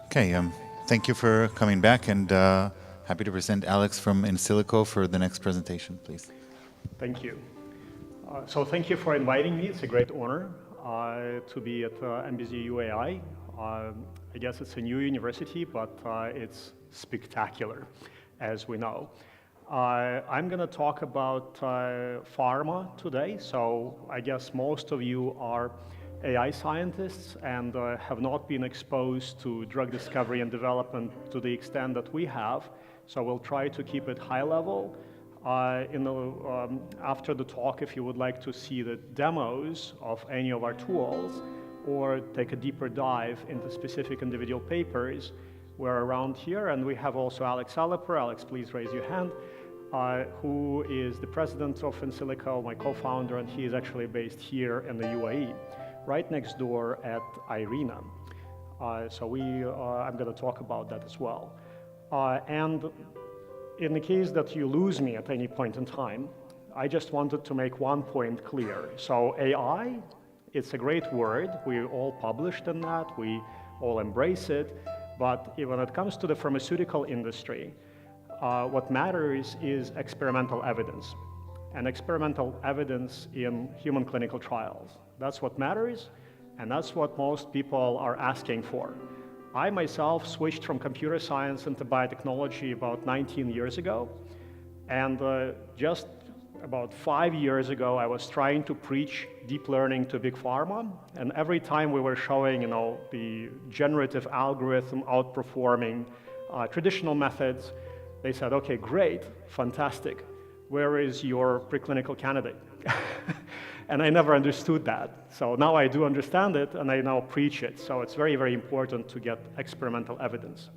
Okay, thank you for coming back, and happy to present Alex from InSilico for the next presentation, please. Thank you. So thank you for inviting me. It's a great honor to be at MBZUAI. I guess it's a new university, but it's spectacular, as we know. I'm going to talk about pharma today. So I guess most of you are AI scientists and have not been exposed to drug discovery and development to the extent that we have. So we'll try to keep it high level. After the talk, if you would like to see the demos of any of our tools or take a deeper dive into specific individual papers, we're around here. And we have also Alex Aliper. Alex, please raise your hand, who is the president of InSilico, my co-founder, and he is actually based here in the UAE, right next door at IRENA. I'm going to talk about that as well. And in the case that you lose me at any point in time, I just wanted to make one point clear. So AI, it's a great word. We all published in that. We all embrace it. But when it comes to the pharmaceutical industry, what matters is experimental evidence, and experimental evidence in human clinical trials. That's what matters, and that's what most people are asking for. I myself switched from computer science into biotechnology about 19 years ago, and just about 5 years ago, I was trying to preach deep learning to big pharma, and every time we were showing, the generative algorithm outperforming traditional methods, they said, okay, great, fantastic. Where is your preclinical candidate? And I never understood that. So now I do understand it, and I now preach it. So it's very, very important to get experimental evidence.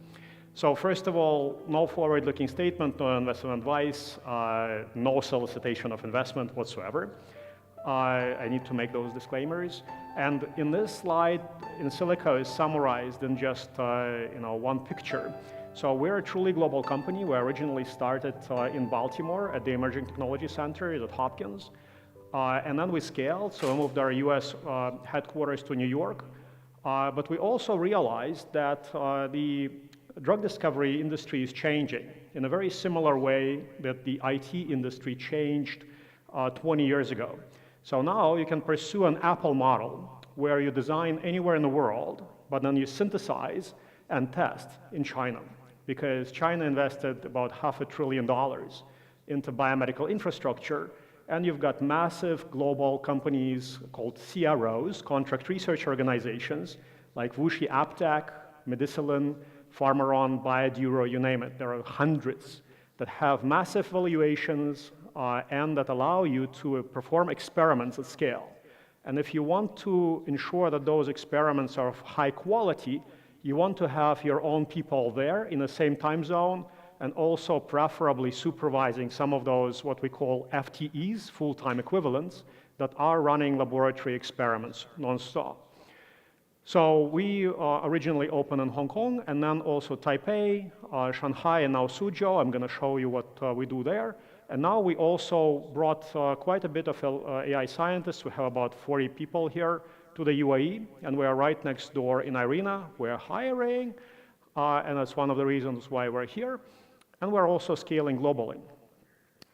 So first of all, no forward-looking statement, no investment advice, no solicitation of investment whatsoever. I need to make those disclaimers. And in this slide, InSilico is summarized in just one picture. So we're a truly global company. We originally started in Baltimore at the Emerging Technology Center at Hopkins. And then we scaled, so we moved our US headquarters to New York. But we also realized that the drug discovery industry is changing in a very similar way that the IT industry changed 20 years ago. So now you can pursue an Apple model where you design anywhere in the world, but then you synthesize and test in China, because China invested about $500 billion into biomedical infrastructure. And you've got massive global companies called CROs, contract research organizations, like WuXi AppTec, Medicilin, Pharmaron, Bioduro, you name it. There are hundreds that have massive valuations and that allow you to perform experiments at scale. And if you want to ensure that those experiments are of high quality, you want to have your own people there in the same time zone, and also preferably supervising some of those, what we call FTEs, full-time equivalents, that are running laboratory experiments nonstop. So we originally opened in Hong Kong, and then also Taipei, Shanghai, and now Suzhou. I'm going to show you what we do there. And now we also brought quite a bit of AI scientists. We have about 40 people here to the UAE, and we are right next door in IRENA. We're hiring, and that's one of the reasons why we're here. And we're also scaling globally.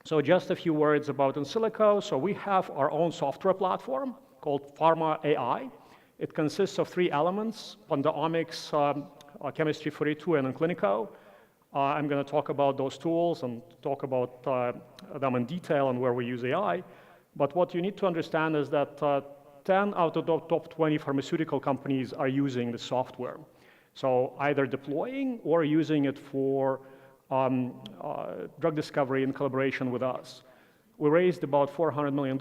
So just a few words about InSilico. So we have our own software platform called Pharma AI. It consists of 3 elements: Pandaomics, Chemistry 42, and InClinico. I'm going to talk about those tools and talk about them in detail and where we use AI. But what you need to understand is that 10 out of the top 20 pharmaceutical companies are using the software. So either deploying or using it for drug discovery in collaboration with us. We raised about $400 million,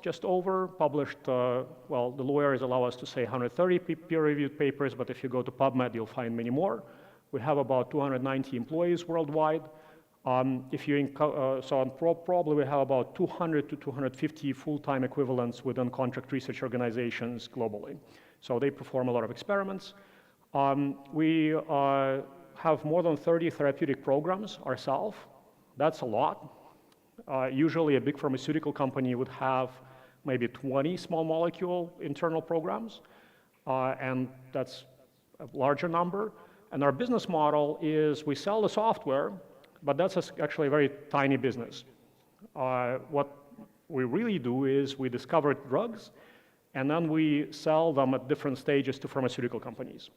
just over, published, well, the lawyers allow us to say 130 peer-reviewed papers, but if you go to PubMed, you'll find many more. We have about 290 employees worldwide. Probably we have about 200 to 250 full-time equivalents within contract research organizations globally. So they perform a lot of experiments. We have more than 30 therapeutic programs ourselves. That's a lot. Usually a big pharmaceutical company would have maybe 20 small molecule internal programs, and that's a larger number. And our business model is we sell the software, but that's actually a very tiny business. What we really do is we discover drugs, and then we sell them at different stages to pharmaceutical companies.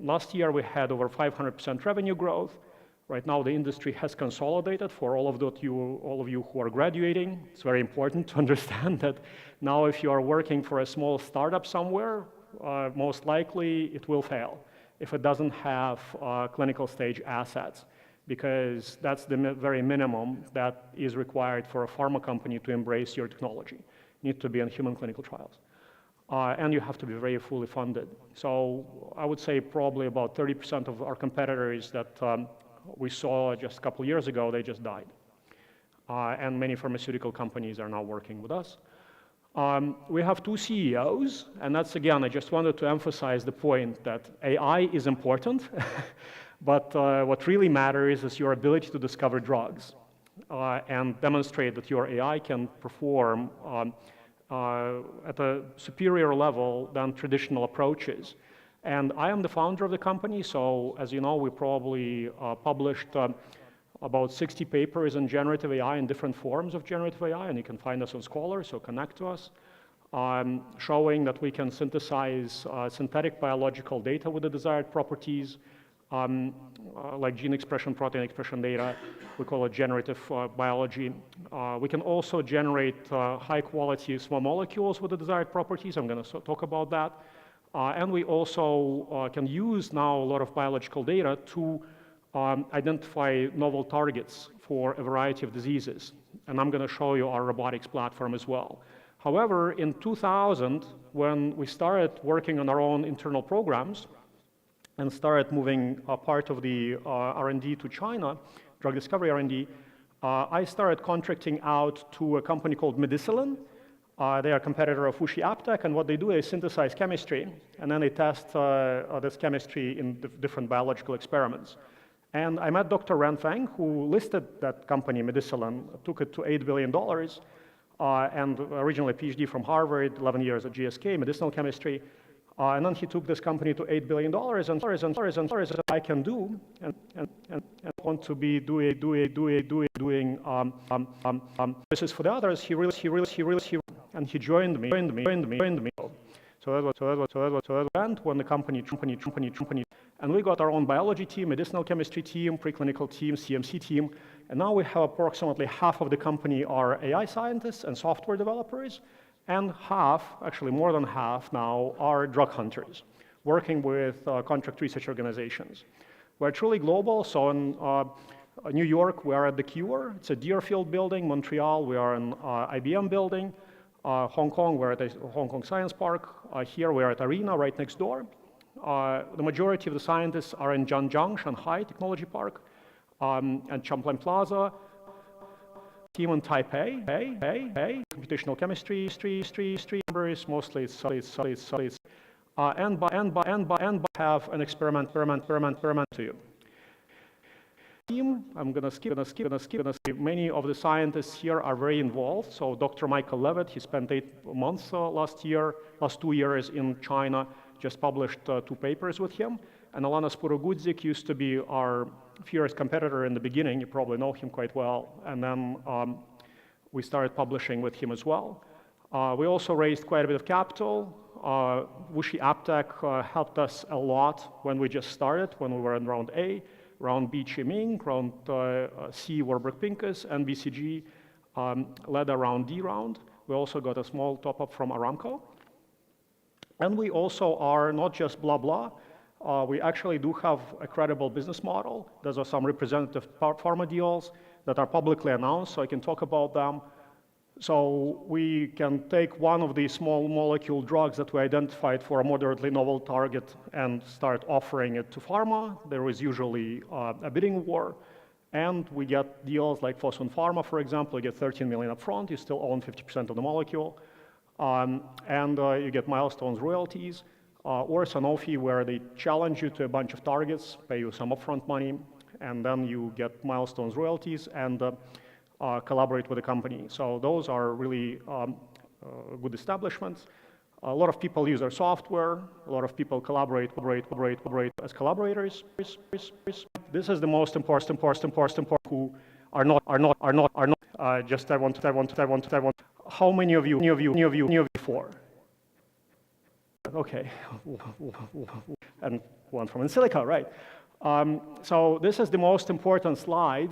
Last year, we had over 500% revenue growth. Right now, the industry has consolidated. For all of you who are graduating, it's very important to understand that now if you are working for a small startup somewhere, most likely it will fail if it doesn't have clinical stage assets, because that's the very minimum that is required for a pharma company to embrace your technology. You need to be in human clinical trials. And you have to be very fully funded. So I would say probably about 30% of our competitors that we saw just a couple years ago, they just died. And many pharmaceutical companies are now working with us. We have two CEOs, and that's, again, I just wanted to emphasize the point that AI is important, but what really matters is your ability to discover drugs and demonstrate that your AI can perform at a superior level than traditional approaches. And I am the founder of the company, so as you know, we probably published about 60 papers in generative AI in different forms of generative AI, and you can find us on Scholar, so connect to us, showing that we can synthesize synthetic biological data with the desired properties, like gene expression, protein expression data. We call it generative biology. We can also generate high-quality small molecules with the desired properties. I'm going to talk about that. And we also can use now a lot of biological data to identify novel targets for a variety of diseases. And I'm going to show you our robotics platform as well. However, in 2000, when we started working on our own internal programs and started moving part of the R&D to China, drug discovery R&D, I started contracting out to a company called MBZUAI. They are a competitor of WuXi AppTec, and what they do is synthesize chemistry, and then they test this chemistry in different biological experiments. And I met Dr. Ren Feng, who listed that company, MBZUAI, took it to $8 billion, and originally a PhD from Harvard, 11 years at GSK, medicinal chemistry. And then he took this company to $8 billion, and I can do, and want to be doing this is for the others. He really, and he joined me. So that was when the company, and we got our own biology team, medicinal chemistry team, preclinical team, CMC team, and now we have approximately half of the company are AI scientists and software developers, and half, actually more than half now, are drug hunters, working with contract research organizations. We're truly global, so in New York, we are at the Cure. It's a Deerfield building. Montreal, we are in IBM building. Hong Kong, we're at the Hong Kong Science Park. Here, we're at Arena, right next door. The majority of the scientists are in Zhangjiang, Shanghai Technology Park, and Champlain Plaza. Team in Taipei, computational chemistry, members, mostly it's and have an experiment to you. Team, I'm gonna skip. Many of the scientists here are very involved. So Dr. Michael Levitt, he spent 8 months last 2 years in China, just published 2 papers with him. And Alana Spurogudzik used to be our fierce competitor in the beginning. You probably know him quite well. And then we started publishing with him as well. We also raised quite a bit of capital. WuXi AppTec helped us a lot when we just started, when we were in round A. Round B, Qiming. Round C, Warburg Pincus. And BCG led a round D round. We also got a small top-up from Aramco. And we also are not just blah, blah. We actually do have a credible business model. Those are some representative pharma deals that are publicly announced, so I can talk about them. So we can take one of these small molecule drugs that we identified for a moderately novel target and start offering it to pharma. There is usually a bidding war, and we get deals like Fosun Pharma, for example. You get 13 million upfront, you still own 50% of the molecule, and you get milestones, royalties, or Sanofi, where they challenge you to a bunch of targets, pay you some upfront money, and then you get milestones, royalties, and collaborate with the company. So those are really good establishments. A lot of people use our software. A lot of people collaborate as collaborators. This is the most important who are not. Just I want. How many of you before? Okay, and one from Insilico, right? So this is the most important slide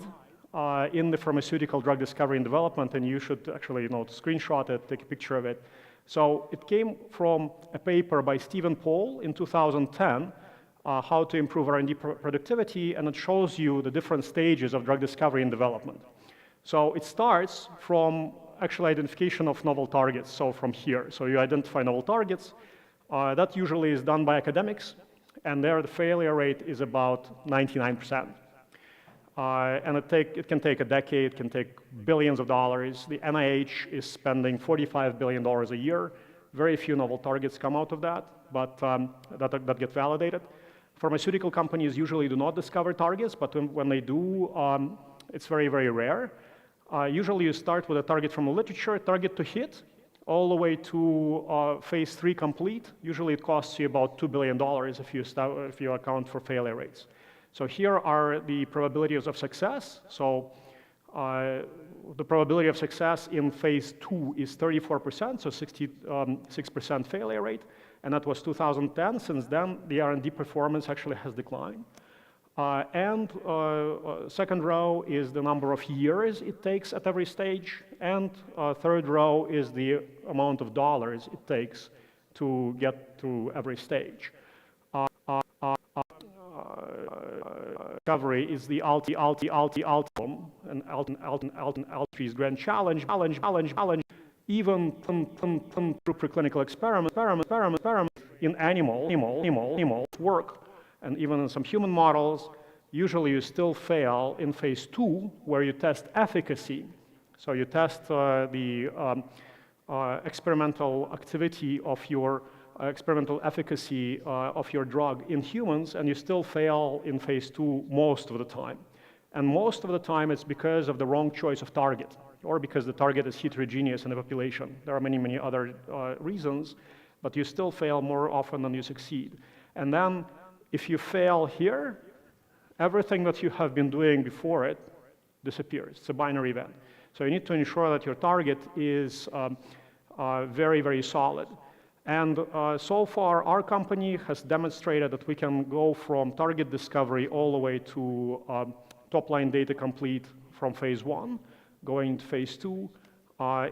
in the pharmaceutical drug discovery and development, and you should actually screenshot it, take a picture of it. So it came from a paper by Stephen Paul in 2010, how to improve R&D productivity, and it shows you the different stages of drug discovery and development. So it starts from actual identification of novel targets, so from here. So you identify novel targets. That usually is done by academics, and there the failure rate is about 99%. And it can take a decade, it can take billions of dollars. The NIH is spending $45 billion a year. Very few novel targets come out of that, but that get validated. Pharmaceutical companies usually do not discover targets, but when they do, it's very, very rare. Usually you start with a target from the literature, target to hit, all the way to phase 3 complete. Usually it costs you about $2 billion if you account for failure rates. So here are the probabilities of success. So the probability of success in phase 2 is 34%, so 66% failure rate, and that was 2010. Since then, the R&D performance actually has declined. And second row is the number of years it takes at every stage, and third row is the amount of dollars it takes to get to every stage. Discovery is the ultimum, and Alton's grand challenge. Even through preclinical experiments in animal work, and even in some human models, usually you still fail in phase 2, where you test efficacy. So you test the experimental activity of your experimental efficacy of your drug in humans, and you still fail in phase 2 most of the time. And most of the time it's because of the wrong choice of target, or because the target is heterogeneous in the population. There are many, many other reasons, but you still fail more often than you succeed. And then if you fail here, everything that you have been doing before it disappears. It's a binary event. So you need to ensure that your target is very, very solid. And so far, our company has demonstrated that we can go from target discovery all the way to top-line data complete from phase 1, going to phase 2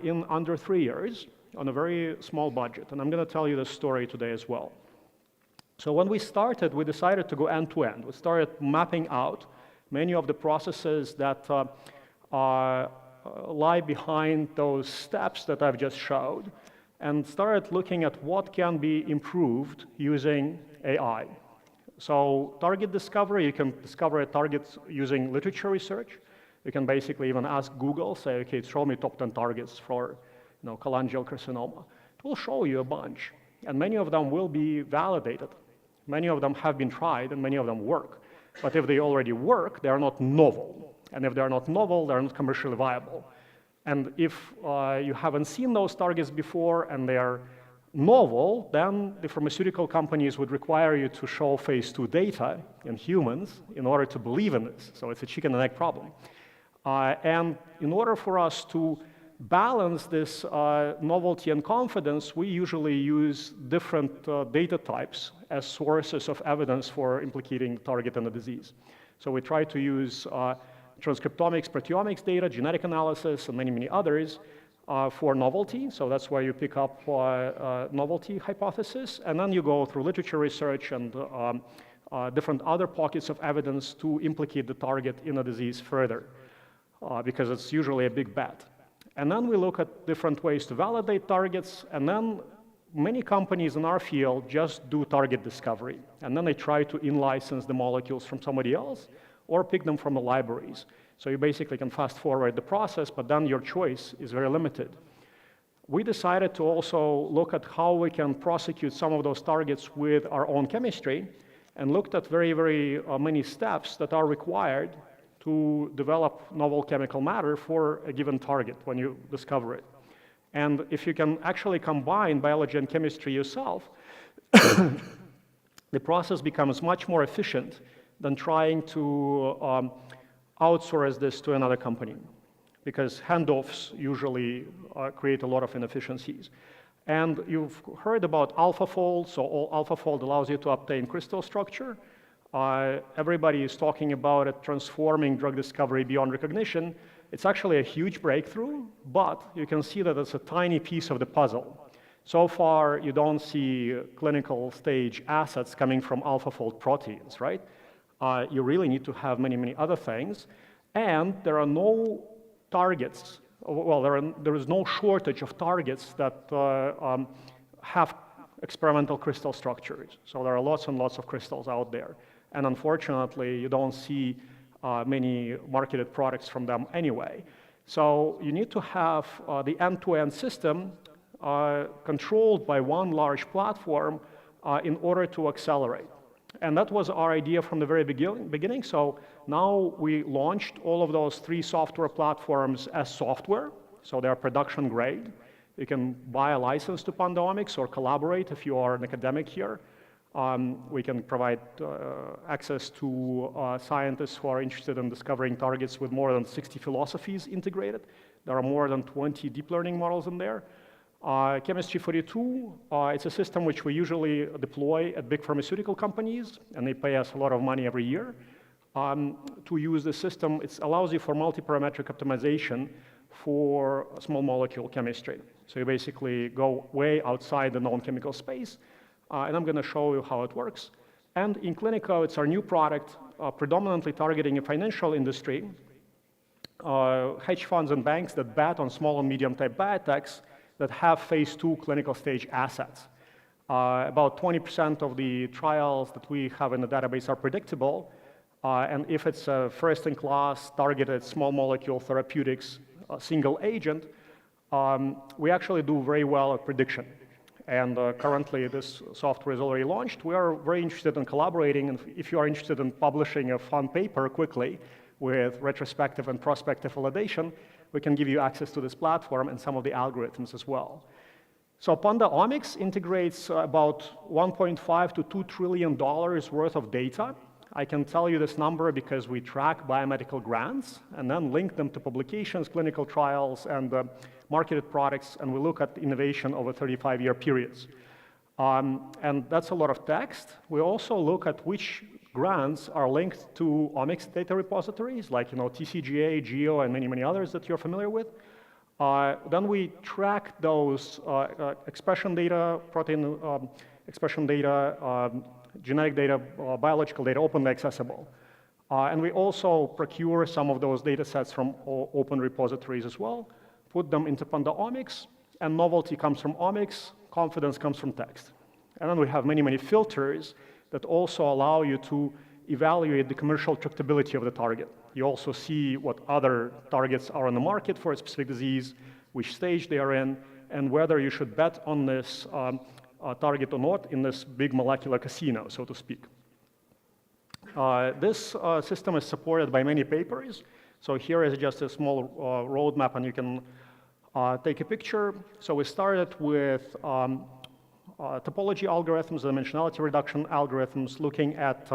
in under 3 years on a very small budget. And I'm going to tell you the story today as well. So when we started, we decided to go end-to-end. We started mapping out many of the processes that lie behind those steps that I've just showed, and started looking at what can be improved using AI. So target discovery, you can discover a target using literature research. You can basically even ask Google, say, okay, show me top 10 targets for cholangiocarcinoma. It will show you a bunch, and many of them will be validated. Many of them have been tried, and many of them work. But if they already work, they are not novel. And if they are not novel, they are not commercially viable. And if you haven't seen those targets before and they are novel, then the pharmaceutical companies would require you to show phase 2 data in humans in order to believe in this. So it's a chicken and egg problem. And in order for us to balance this novelty and confidence, we usually use different data types as sources of evidence for implicating the target in the disease. So we try to use transcriptomics, proteomics data, genetic analysis, and many, many others for novelty, so that's where you pick up novelty hypothesis, and then you go through literature research and different other pockets of evidence to implicate the target in a disease further, because it's usually a big bet. And then we look at different ways to validate targets, and then many companies in our field just do target discovery, and then they try to in-license the molecules from somebody else or pick them from the libraries. So you basically can fast forward the process, but then your choice is very limited. We decided to also look at how we can prosecute some of those targets with our own chemistry, and looked at very many steps that are required to develop novel chemical matter for a given target when you discover it. And if you can actually combine biology and chemistry yourself, the process becomes much more efficient than trying to outsource this to another company, because handoffs usually create a lot of inefficiencies. And you've heard about AlphaFold, so AlphaFold allows you to obtain crystal structure. Everybody is talking about it transforming drug discovery beyond recognition. It's actually a huge breakthrough, but you can see that it's a tiny piece of the puzzle. So far, you don't see clinical stage assets coming from AlphaFold proteins, right? You really need to have many other things, and there are no targets. Well, there is no shortage of targets that have experimental crystal structures. So there are lots and lots of crystals out there, and unfortunately, you don't see many marketed products from them anyway. So you need to have the end-to-end system controlled by one large platform in order to accelerate. And that was our idea from the very beginning. So now we launched all of those 3 software platforms as software, so they're production grade. You can buy a license to Pandomics or collaborate if you are an academic here. We can provide access to scientists who are interested in discovering targets with more than 60 philosophies integrated. There are more than 20 deep learning models in there. Chemistry 42, it's a system which we usually deploy at big pharmaceutical companies, and they pay us a lot of money every year. To use the system, it allows you for multi-parametric optimization for small molecule chemistry. So you basically go way outside the known chemical space, and I'm going to show you how it works. And in Clinico, it's our new product, predominantly targeting a financial industry, hedge funds and banks that bet on small and medium type biotechs that have phase 2 clinical stage assets. About 20% of the trials that we have in the database are predictable, and if it's a first-in-class targeted small molecule therapeutics single agent, we actually do very well at prediction. And currently this software is already launched. We are very interested in collaborating, and if you are interested in publishing a fun paper quickly with retrospective and prospective validation, we can give you access to this platform and some of the algorithms as well. So Pandomics integrates about $1.5 to $2 trillion worth of data. I can tell you this number because we track biomedical grants and then link them to publications, clinical trials, and marketed products, and we look at innovation over 35-year periods. And that's a lot of text. We also look at which grants are linked to omics data repositories, like TCGA, GEO, and many others that you're familiar with. Then we track those expression data, protein expression data, genetic data, biological data, openly accessible. And we also procure some of those data sets from open repositories as well, put them into Pandomics, and novelty comes from omics, confidence comes from text. And then we have many filters that also allow you to evaluate the commercial tractability of the target. You also see what other targets are on the market for a specific disease, which stage they are in, and whether you should bet on this target or not in this big molecular casino, so to speak. This system is supported by many papers. So here is just a small roadmap, and you can take a picture. So we started with topology algorithms, dimensionality reduction algorithms, looking at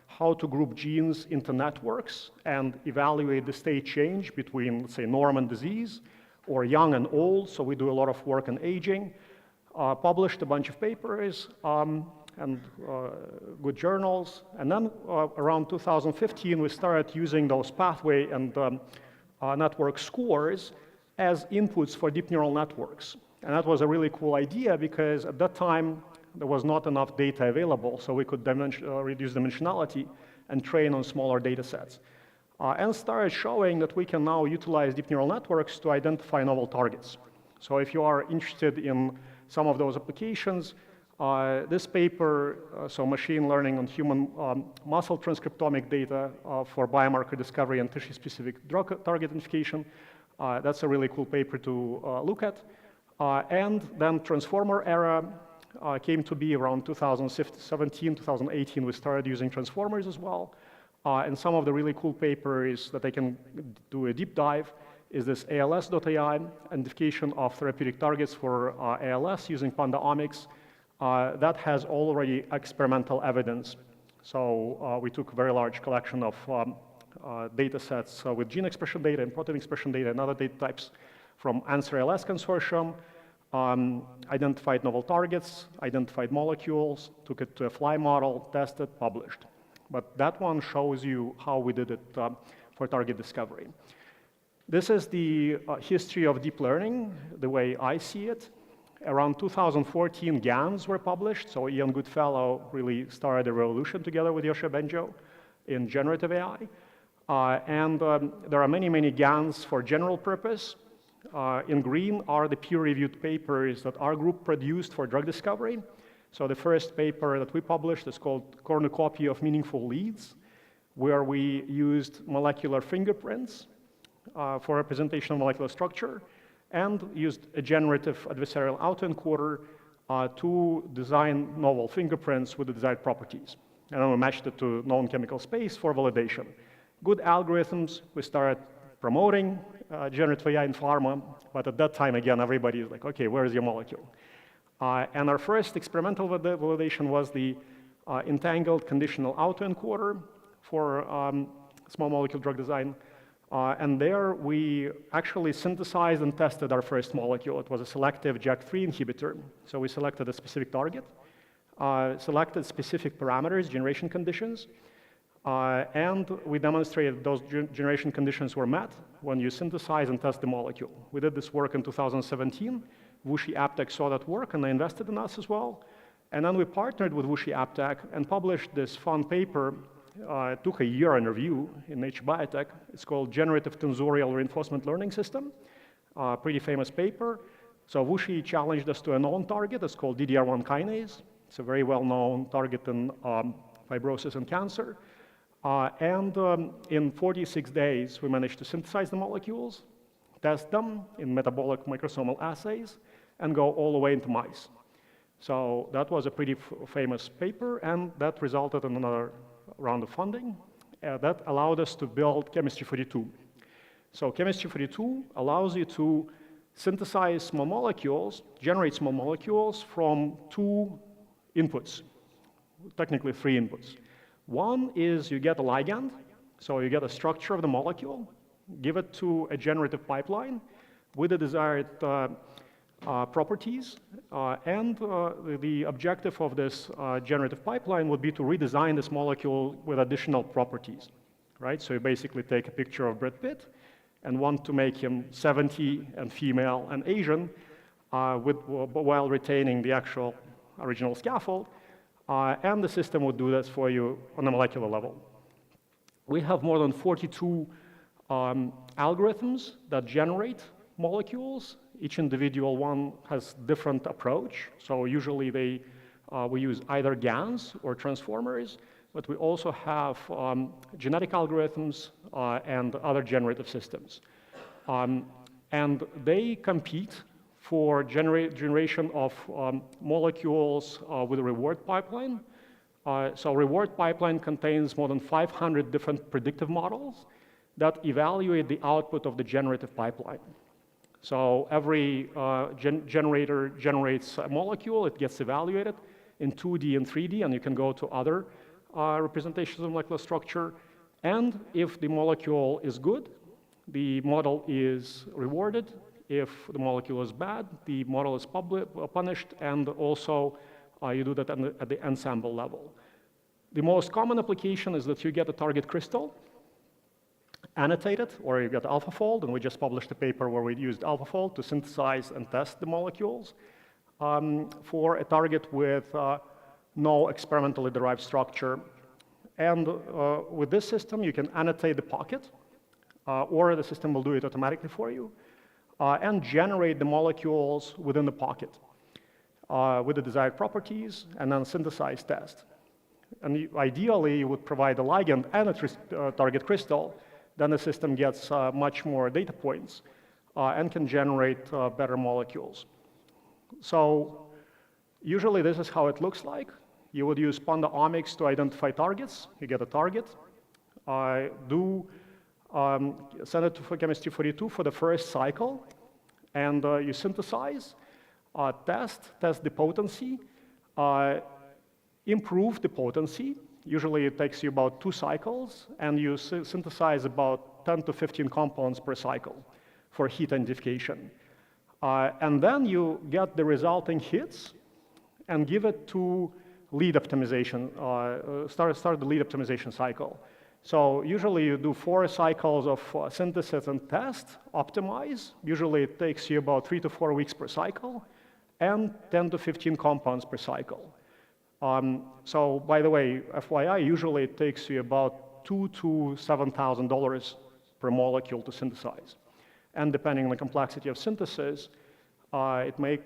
how to group genes into networks and evaluate the state change between, let's say, norm and disease, or young and old. So we do a lot of work on aging. Published a bunch of papers and good journals. And then around 2015, we started using those pathway and network scores as inputs for deep neural networks. And that was a really cool idea because at that time, there was not enough data available, so we could reduce dimensionality and train on smaller data sets. And started showing that we can now utilize deep neural networks to identify novel targets. So if you are interested in some of those applications, this paper, so machine learning on human muscle transcriptomic data for biomarker discovery and tissue-specific drug target identification, that's a really cool paper to look at. And then transformer era came to be around 2017, 2018. We started using transformers as well. And some of the really cool papers that I can do a deep dive is this ALS.ai, identification of therapeutic targets for ALS using PandaOmics. That has already experimental evidence. So we took a very large collection of data sets with gene expression data and protein expression data and other data types from ANSWER-ALS consortium, identified novel targets, identified molecules, took it to a fly model, tested, published. But that one shows you how we did it for target discovery. This is the history of deep learning, the way I see it. Around 2014, GANs were published, so Ian Goodfellow really started a revolution together with Yoshua Bengio in generative AI. There are many, many GANs for general purpose. In green are the peer-reviewed papers that our group produced for drug discovery. So the first paper that we published is called Cornucopia of Meaningful Leads, where we used molecular fingerprints for representation of molecular structure and used a generative adversarial autoencoder to design novel fingerprints with the desired properties. And then we matched it to known chemical space for validation. Good algorithms, we started promoting generative AI in pharma, but at that time, again, everybody is like, okay, where is your molecule? And our first experimental validation was the entangled conditional autoencoder for small molecule drug design. And there we actually synthesized and tested our first molecule. It was a selective JAK3 inhibitor. So we selected a specific target, selected specific parameters, generation conditions, and we demonstrated those generation conditions were met when you synthesize and test the molecule. We did this work in 2017. WuXi AppTec saw that work and they invested in us as well. And then we partnered with WuXi AppTec and published this fun paper. It took a year in review in Nature Biotech. It's called Generative Tensorial Reinforcement Learning System. Pretty famous paper. So WuXi challenged us to a known target. It's called DDR1 kinase. It's a very well-known target in fibrosis and cancer. In 46 days, we managed to synthesize the molecules, test them in metabolic microsomal assays, and go all the way into mice. So that was a pretty famous paper, and that resulted in another round of funding. That allowed us to build Chemistry 42. So Chemistry 42 allows you to synthesize small molecules, generate small molecules from two inputs, technically three inputs. One is you get a ligand, so you get a structure of the molecule, give it to a generative pipeline with the desired properties, and the objective of this generative pipeline would be to redesign this molecule with additional properties, right? So you basically take a picture of Brad Pitt and want to make him 70 and female and Asian while retaining the actual original scaffold, and the system would do this for you on a molecular level. We have more than 42 algorithms that generate molecules. Each individual one has different approach. So usually we use either GANs or transformers, but we also have genetic algorithms and other generative systems. And they compete for generation of molecules with a reward pipeline. So reward pipeline contains more than 500 different predictive models that evaluate the output of the generative pipeline. So every generator generates a molecule, it gets evaluated in 2D and 3D, and you can go to other representations of molecular structure. And if the molecule is good, the model is rewarded. If the molecule is bad, the model is punished, and also you do that at the ensemble level. The most common application is that you get a target crystal, annotate it, or you get AlphaFold, and we just published a paper where we used AlphaFold to synthesize and test the molecules for a target with no experimentally derived structure. And with this system, you can annotate the pocket, or the system will do it automatically for you, and generate the molecules within the pocket with the desired properties, and then synthesize test. And ideally, you would provide a ligand and a target crystal, then the system gets much more data points and can generate better molecules. So usually this is how it looks like. You would use Panda omics to identify targets. You get a target. Send it to chemistry 42 for the first cycle, and you synthesize, test the potency, improve the potency. Usually it takes you about 2 cycles, and you synthesize about 10 to 15 compounds per cycle for heat identification. And then you get the resulting hits and give it to lead optimization, start the lead optimization cycle. So usually you do 4 cycles of synthesis and test, optimize. Usually it takes you about 3 to 4 weeks per cycle, and 10 to 15 compounds per cycle. So by the way, FYI, usually it takes you about $2,000 to $7,000 per molecule to synthesize. And depending on the complexity of synthesis, it may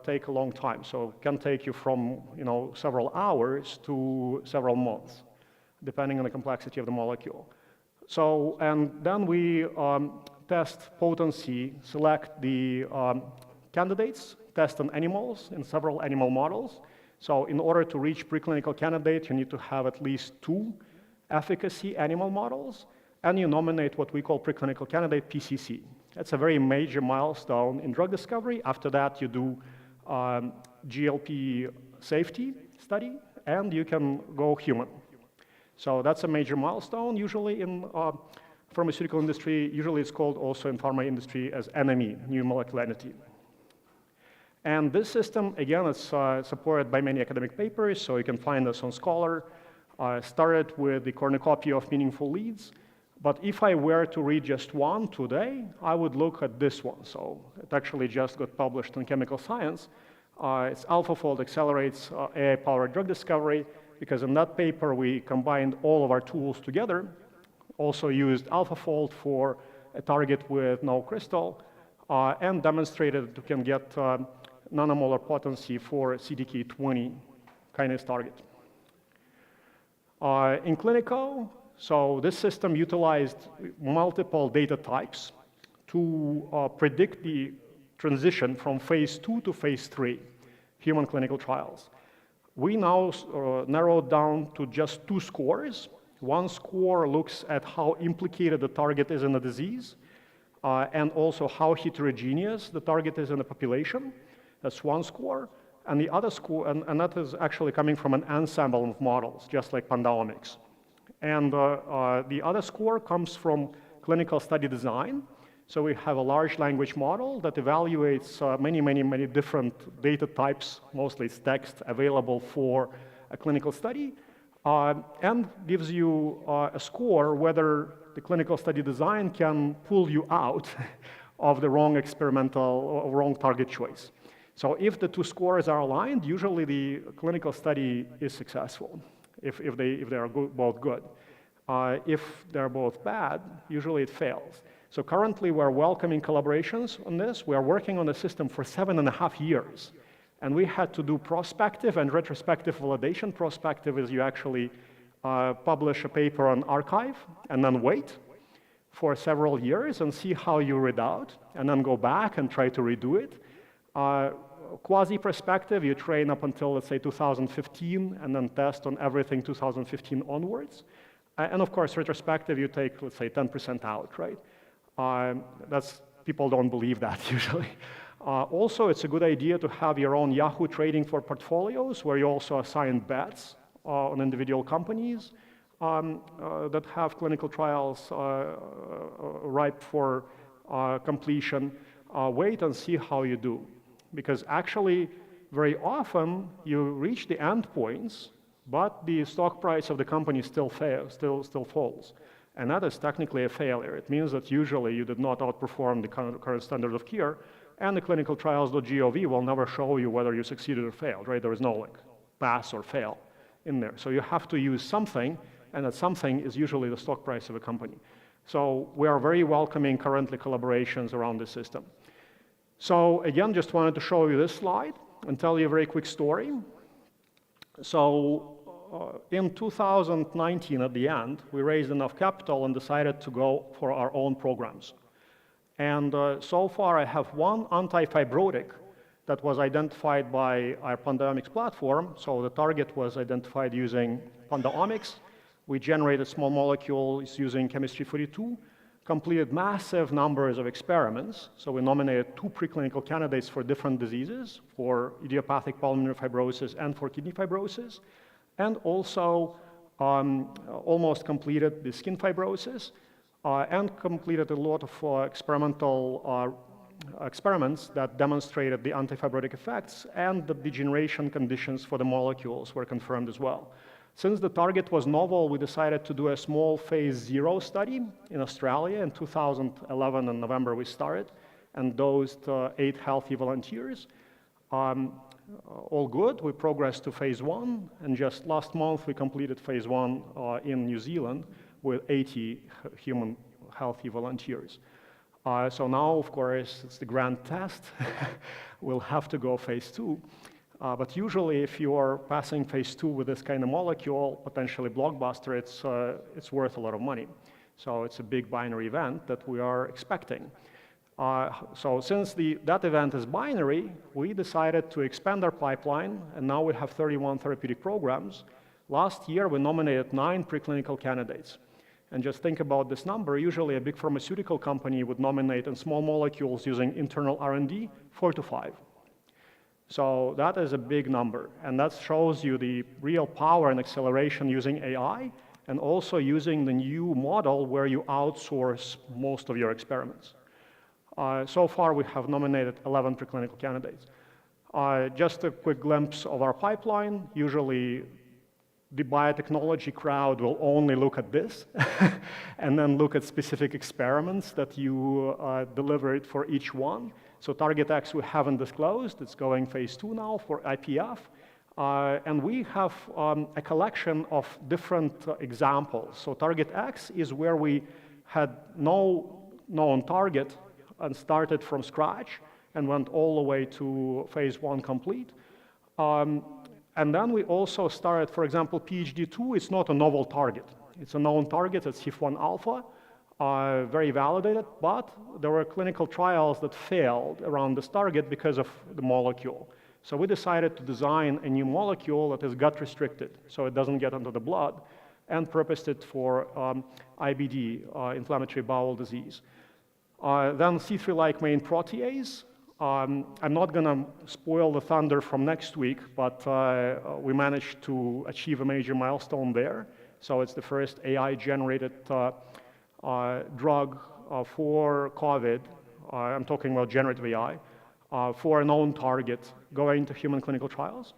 take a long time. So it can take you from several hours to several months, depending on the complexity of the molecule. So, and then we test potency, select the candidates, test on animals in several animal models. So in order to reach preclinical candidate, you need to have at least 2 efficacy animal models, and you nominate what we call preclinical candidate, PCC. That's a very major milestone in drug discovery. After that, you do GLP safety study, and you can go human. So that's a major milestone, usually in pharmaceutical industry. Usually it's called also in pharma industry as NME, new molecular entity. And this system, again, is supported by many academic papers, so you can find this on Scholar. Started with the cornucopia of meaningful leads. But if I were to read just one today, I would look at this one. So it actually just got published in Chemical Science. It's AlphaFold accelerates AI-powered drug discovery, because in that paper we combined all of our tools together, also used AlphaFold for a target with no crystal, and demonstrated that we can get nanomolar potency for CDK20 kinase target. In clinical, so this system utilized multiple data types to predict the transition from phase 2 to phase 3 human clinical trials. We now narrowed down to just 2 scores. One score looks at how implicated the target is in the disease, and also how heterogeneous the target is in the population. That's one score. And the other score, and that is actually coming from an ensemble of models, just like Pandaomics. And the other score comes from clinical study design. So we have a large language model that evaluates many different data types, mostly it's text, available for a clinical study, and gives you a score whether the clinical study design can pull you out of the wrong experimental or wrong target choice. So if the 2 scores are aligned, usually the clinical study is successful, if they are both good. If they're both bad, usually it fails. So currently we're welcoming collaborations on this. We are working on the system for 7.5 years. And we had to do prospective and retrospective validation. Prospective is you actually publish a paper on archive and then wait for several years and see how you read out, and then go back and try to redo it. Quasi-prospective, you train up until, let's say, 2015, and then test on everything 2015 onwards. And of course, retrospective, you take, let's say, 10% out, right? People don't believe that usually. Also, it's a good idea to have your own Yahoo trading for portfolios, where you also assign bets on individual companies that have clinical trials ripe for completion. Wait and see how you do. Because actually, very often, you reach the endpoints, but the stock price of the company still falls. And that is technically a failure. It means that usually you did not outperform the current standard of care, and the clinicaltrials.gov will never show you whether you succeeded or failed, right? There is no like pass or fail in there. So you have to use something, and that something is usually the stock price of a company. So we are very welcoming currently collaborations around this system. So again, just wanted to show you this slide and tell you a very quick story. So in 2019, at the end, we raised enough capital and decided to go for our own programs. And so far, I have one antifibrotic that was identified by our Pandaomics platform. So the target was identified using Pandaomics. We generated small molecules using Chemistry 42, completed massive numbers of experiments. So we nominated 2 preclinical candidates for different diseases, for idiopathic pulmonary fibrosis and for kidney fibrosis, and also almost completed the skin fibrosis, and completed a lot of experimental experiments that demonstrated the antifibrotic effects, and the degeneration conditions for the molecules were confirmed as well. Since the target was novel, we decided to do a small phase 0 study in Australia. In 2011, in November, we started and dosed 8 healthy volunteers. All good. We progressed to phase 1, and just last month we completed phase 1 in New Zealand with 80 human healthy volunteers. So now, of course, it's the grand test. We'll have to go phase 2. But usually, if you are passing phase 2 with this kind of molecule, potentially blockbuster, it's worth a lot of money. So it's a big binary event that we are expecting. So since that event is binary, we decided to expand our pipeline, and now we have 31 therapeutic programs. Last year, we nominated 9 preclinical candidates. And just think about this number. Usually, a big pharmaceutical company would nominate in small molecules using internal R&D 4 to 5. So that is a big number, and that shows you the real power and acceleration using AI, and also using the new model where you outsource most of your experiments. So far, we have nominated 11 preclinical candidates. Just a quick glimpse of our pipeline. Usually, the biotechnology crowd will only look at this and then look at specific experiments that you delivered for each one. So target X we haven't disclosed. It's going phase 2 now for IPF. And we have a collection of different examples. So target X is where we had no known target and started from scratch and went all the way to phase 1 complete. And then we also started, for example, PHD2 is not a novel target. It's a known target, it's HIF1 alpha, very validated, but there were clinical trials that failed around this target because of the molecule. So we decided to design a new molecule that is gut restricted, so it doesn't get into the blood, and purposed it for IBD, inflammatory bowel disease. Then C3-like main protease. I'm not going to spoil the thunder from next week, but we managed to achieve a major milestone there. So it's the first AI-generated drug for COVID. I'm talking about generative AI, for a known target going to human clinical trials.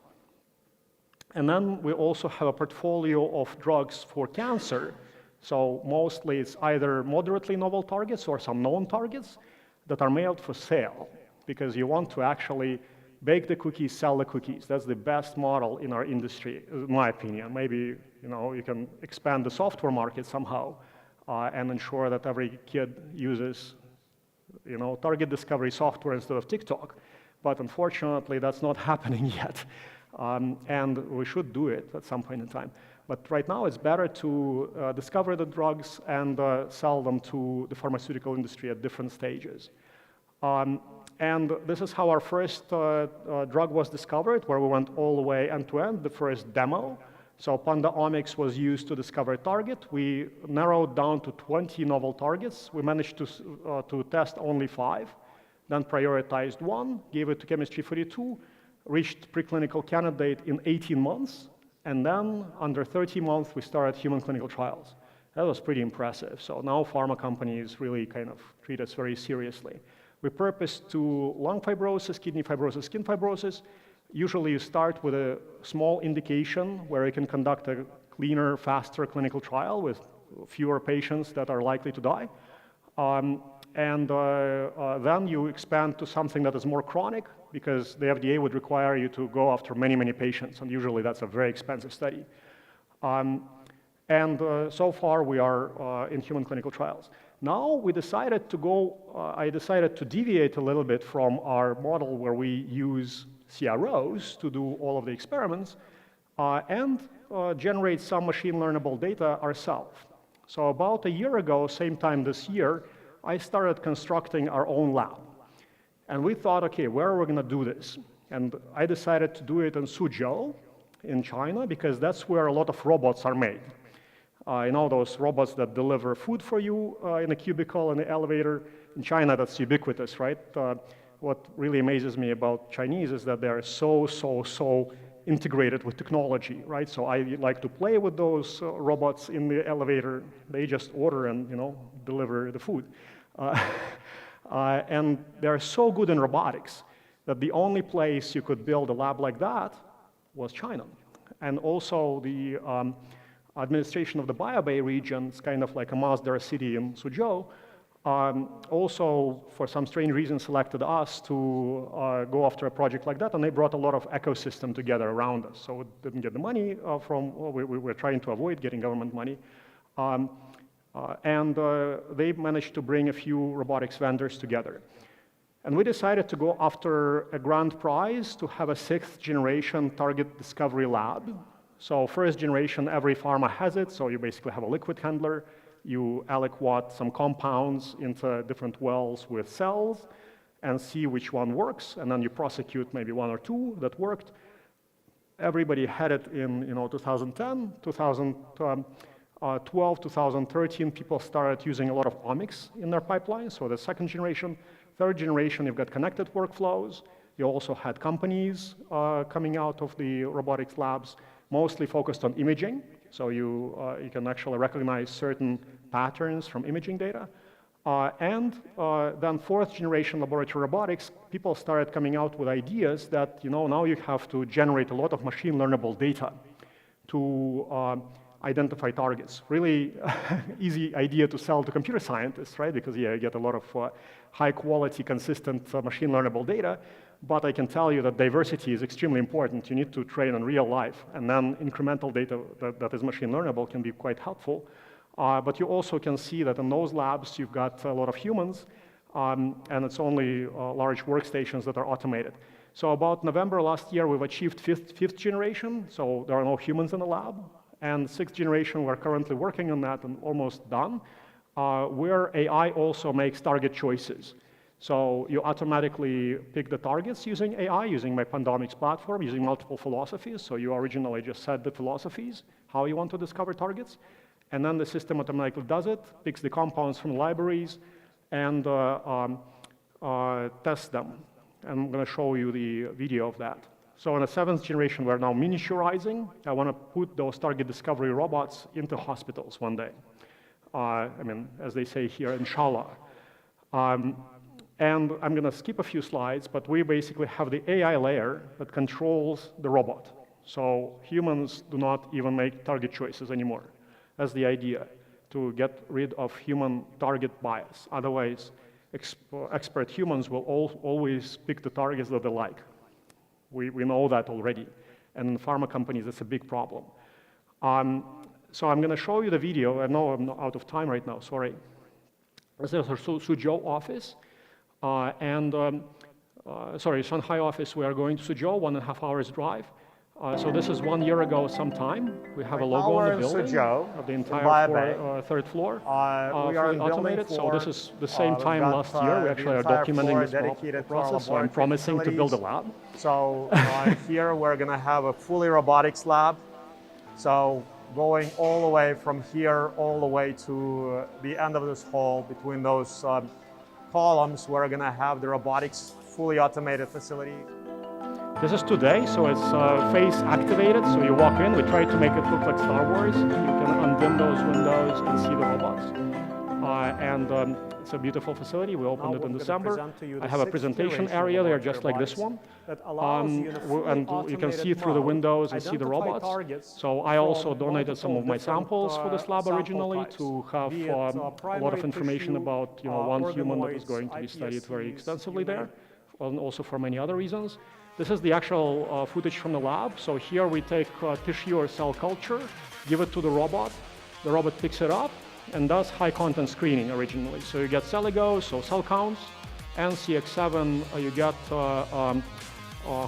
And then we also have a portfolio of drugs for cancer. So mostly it's either moderately novel targets or some known targets that are made for sale, because you want to actually bake the cookies, sell the cookies. That's the best model in our industry, in my opinion. Maybe you can expand the software market somehow and ensure that every kid uses target discovery software instead of TikTok. But unfortunately, that's not happening yet. And we should do it at some point in time. But right now, it's better to discover the drugs and sell them to the pharmaceutical industry at different stages. And this is how our first drug was discovered, where we went all the way end-to-end, the first demo. So Pandaomics was used to discover a target. We narrowed down to 20 novel targets. We managed to test only 5, then prioritized 1, gave it to Chemistry 42, reached preclinical candidate in 18 months, and then under 30 months, we started human clinical trials. That was pretty impressive. So now pharma companies really kind of treat us very seriously. We purposed to lung fibrosis, kidney fibrosis, skin fibrosis. Usually you start with a small indication where you can conduct a cleaner, faster clinical trial with fewer patients that are likely to die. Then you expand to something that is more chronic, because the FDA would require you to go after many, many patients, and usually that's a very expensive study. So far we are in human clinical trials. Now we decided to go, I decided to deviate a little bit from our model where we use CROs to do all of the experiments and generate some machine learnable data ourselves. So about a year ago, same time this year, I started constructing our own lab. And we thought, okay, where are we going to do this? And I decided to do it in Suzhou in China, because that's where a lot of robots are made. You know, those robots that deliver food for you in a cubicle in the elevator. In China, that's ubiquitous, right? What really amazes me about Chinese is that they're so integrated with technology, right? So I like to play with those robots in the elevator. They just order and, you know, deliver the food. And they're so good in robotics that the only place you could build a lab like that was China. And also the administration of the Biobay region, it's kind of like a Masdar city in Suzhou, also for some strange reason selected us to go after a project like that, and they brought a lot of ecosystem together around us. So we didn't get the money from, well, we were trying to avoid getting government money. They managed to bring a few robotics vendors together. And we decided to go after a grand prize to have a 6th generation target discovery lab. So first generation, every pharma has it. So you basically have a liquid handler. You aliquot some compounds into different wells with cells and see which one works. And then you prosecute maybe 1 or 2 that worked. Everybody had it in 2010, 2012, 2013, people started using a lot of omics in their pipeline. So the 2nd generation. 3rd generation, you've got connected workflows. You also had companies coming out of the robotics labs, mostly focused on imaging. So you can actually recognize certain patterns from imaging data. Then 4th generation laboratory robotics, people started coming out with ideas that, now you have to generate a lot of machine learnable data to identify targets. Really easy idea to sell to computer scientists, right? Because you get a lot of high quality, consistent machine learnable data. But I can tell you that diversity is extremely important. You need to train on real life. And then incremental data that is machine learnable can be quite helpful. But you also can see that in those labs, you've got a lot of humans, and it's only large workstations that are automated. So about November last year, we've achieved 5th generation. So there are no humans in the lab. And 6th generation, we're currently working on that and almost done, where AI also makes target choices. So you automatically pick the targets using AI, using my Pandomics platform, using multiple philosophies. So you originally just set the philosophies, how you want to discover targets. And then the system automatically does it, picks the compounds from libraries, and tests them. And I'm going to show you the video of that. So in the 7th generation, we're now miniaturizing. I want to put those target discovery robots into hospitals one day. As they say here, inshallah. And I'm going to skip a few slides, but we basically have the AI layer that controls the robot. So humans do not even make target choices anymore. That's the idea, to get rid of human target bias. Otherwise, expert humans will always pick the targets that they like. We know that already. And in pharma companies, it's a big problem. So I'm going to show you the video. I know I'm out of time right now, sorry. This is our Suzhou office. Shanghai office, we are going to Suzhou, 1.5 hours drive. So this is 1 year ago sometime. We have a logo on the building of the entire 3rd floor, fully automated. So this is the same time last year. We actually are documenting this process, so I'm promising to build a lab. So here we're going to have a fully robotics lab. So going all the way from here, all the way to the end of this hall, between those columns, we're going to have the robotics fully automated facility. This is today, so it's face activated. So you walk in, we try to make it look like Star Wars. You can undim those windows and see the robots. It's It's a beautiful facility. We opened Now it in we're gonna December. present to you I the have a 6 presentation generation of area there, laboratory just like this robotics one. that allows you in a fully And you can see automated through the mode, windows and see the identify robots. targets So I also from donated some of multiple my different, samples for this lab sample originally types, to have be it, a lot primary of information tissue, about one human that is organoids, going to be studied very iPSCs, extensively you name there, it. and also for many other reasons. This is the actual footage from the lab. So here we take tissue or cell culture, give it to the robot picks it up and does high content screening originally. So you get cell egos, so cell counts, and CX7 you get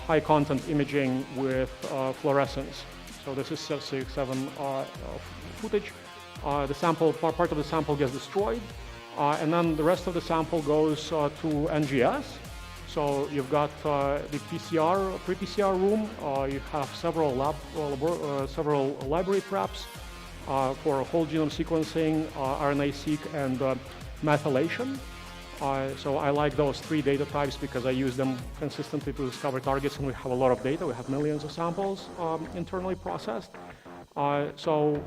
high content imaging with fluorescence. So this is CX7 footage. The sample, part of the sample gets destroyed, and then the rest of the sample goes to NGS. So you've got the PCR, pre-PCR room. You have several several library preps for whole genome sequencing, RNA-seq, and methylation. So I like those 3 data types because I use them consistently to discover targets, and we have a lot of data. We have millions of samples internally processed. So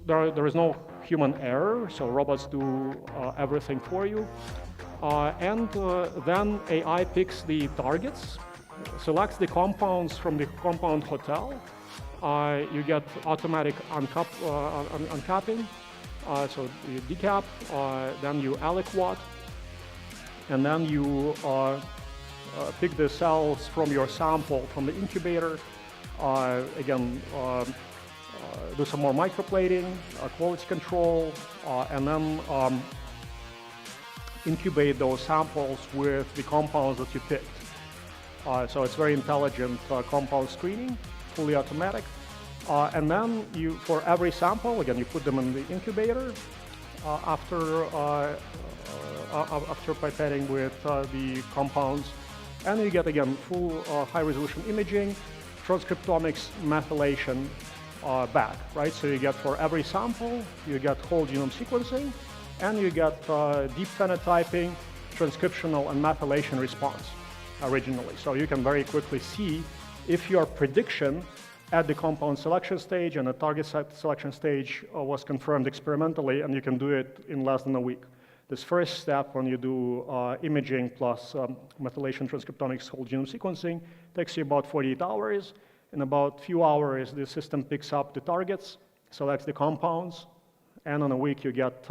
there is no human error, so robots do everything for you. And then AI picks the targets, selects the compounds from the compound hotel. You get automatic uncapping, so you decap, then you aliquot, and then you pick the cells from your sample from the incubator. Again, do some more microplating, quality control, and then incubate those samples with the compounds that you picked. So it's very intelligent compound screening, fully automatic. And then you, for every sample, again, you put them in the incubator after pipetting with the compounds, and you get, again, full high-resolution imaging, transcriptomics, methylation back, right? So you get for every sample, you get whole genome sequencing, and you get deep phenotyping, transcriptional, and methylation response originally. So you can very quickly see if your prediction at the compound selection stage and the target selection stage was confirmed experimentally, and you can do it in less than a week. This first step, when you do imaging plus methylation transcriptomics whole genome sequencing, takes you about 48 hours. In about few hours, the system picks up the targets, selects the compounds, and in a week you get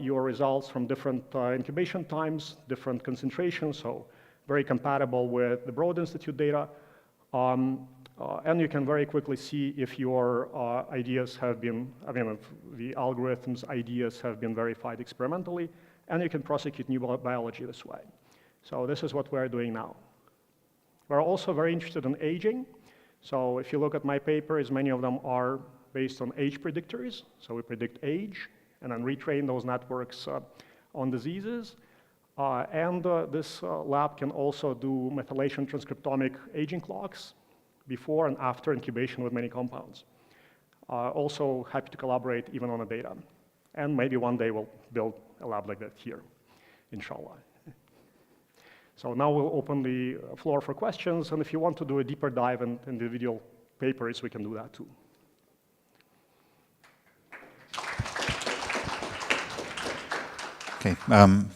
your results from different incubation times, different concentrations, so very compatible with the Broad Institute data. And you can very quickly see if your ideas have been, if the algorithms' ideas have been verified experimentally, and you can prosecute new biology this way. So this is what we're doing now. We're also very interested in aging. So if you look at my papers, many of them are based on age predictors. So we predict age and then retrain those networks on diseases. This lab can also do methylation transcriptomic aging clocks before and after incubation with many compounds. Also happy to collaborate even on the data. And maybe one day we'll build a lab like that here, inshallah. So now we'll open the floor for questions, and if you want to do a deeper dive in individual papers, we can do that too. Okay,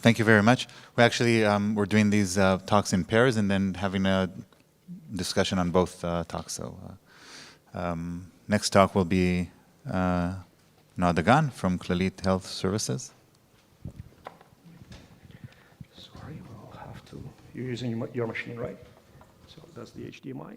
thank you very much. We actually, we're doing these talks in pairs and then having a discussion on both talks. So next talk will be Nadagan from Clalit Health Services. Sorry, we'll have to, you're using your machine, right? So that's the HDMI.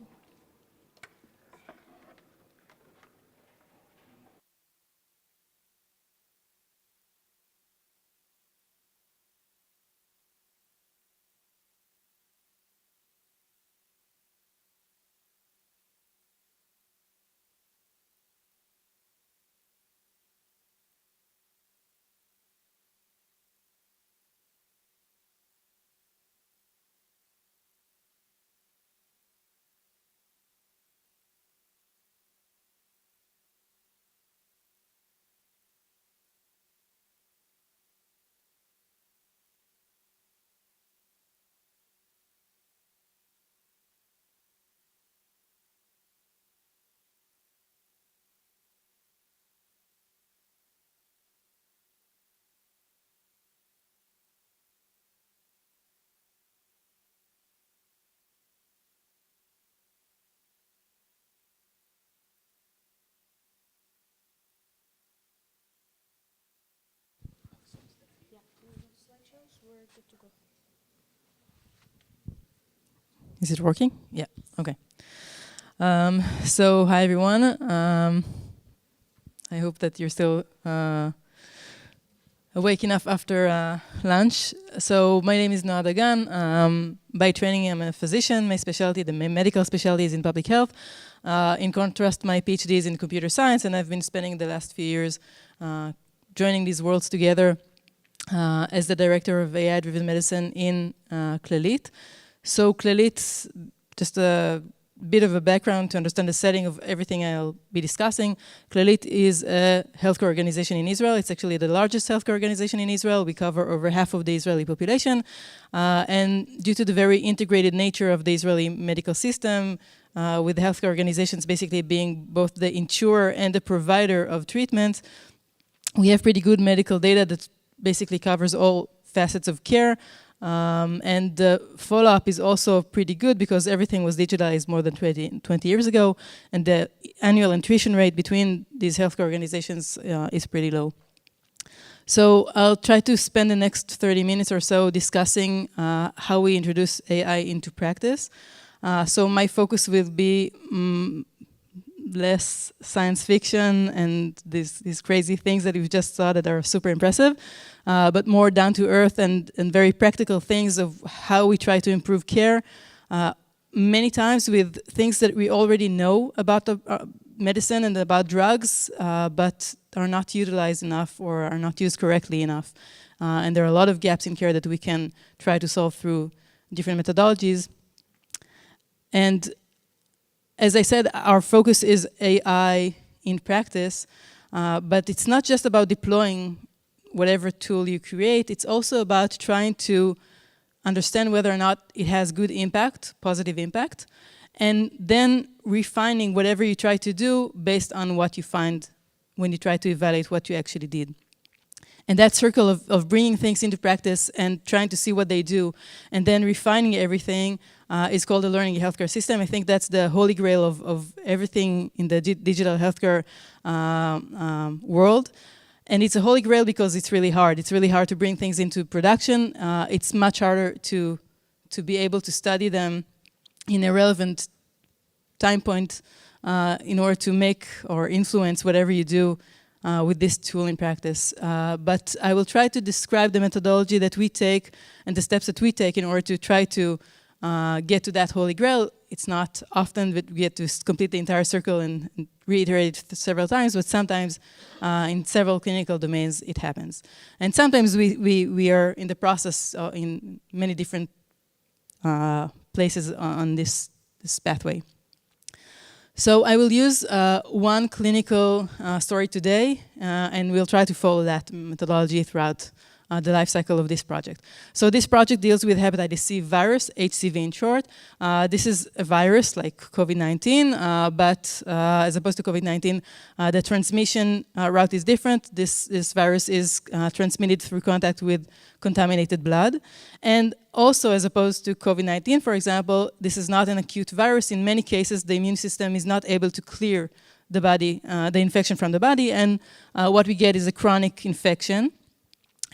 Is it working? Yeah, okay. So hi everyone. I hope that you're still awake enough after lunch. So my name is Noah Dagan. By training, I'm a physician. My specialty, my medical specialty, is in public health. In contrast, my PhD is in computer science, and I've been spending the last few years joining these worlds together as the director of AI-driven medicine in Clalit. So Clalit, just a bit of a background to understand the setting of everything I'll be discussing. Clalit is a healthcare organization in Israel. It's actually the largest healthcare organization in Israel. We cover over half of the Israeli population. And due to the very integrated nature of the Israeli medical system, with the healthcare organizations basically being both the insurer and the provider of treatment, we have pretty good medical data that basically covers all facets of care. And the follow-up is also pretty good because everything was digitalized more than 20 years ago, and the annual attrition rate between these healthcare organizations is pretty low. So I'll try to spend the next 30 minutes or so discussing how we introduce AI into practice. So my focus will be less science fiction and these crazy things that we've just saw that are super impressive, but more down to earth and very practical things of how we try to improve care, many times with things that we already know about the medicine and about drugs, but are not utilized enough or are not used correctly enough. And there are a lot of gaps in care that we can try to solve through different methodologies. And as I said, our focus is AI in practice, but it's not just about deploying whatever tool you create. It's also about trying to understand whether or not it has good impact, positive impact, and then refining whatever you try to do based on what you find when you try to evaluate what you actually did. And that circle of bringing things into practice and trying to see what they do and then refining everything is called the learning healthcare system. I think that's the holy grail of everything in the digital healthcare world. And it's a holy grail because it's really hard. It's really hard to bring things into production. It's much harder to be able to study them in a relevant time point in order to make or influence whatever you do with this tool in practice. But I will try to describe the methodology that we take and the steps that we take in order to try to get to that holy grail. It's not often that we get to complete the entire circle and reiterate it several times, but sometimes in several clinical domains it happens. And sometimes we are in the process in many different places on this pathway. So I will use one clinical story today, and we'll try to follow that methodology throughout the life cycle of this project. So this project deals with hepatitis C virus, HCV in short. This is a virus like COVID-19, but as opposed to COVID-19, the transmission route is different. This virus is transmitted through contact with contaminated blood. And also, as opposed to COVID-19, for example, this is not an acute virus. In many cases, the immune system is not able to clear the body, the infection from the body, and what we get is a chronic infection.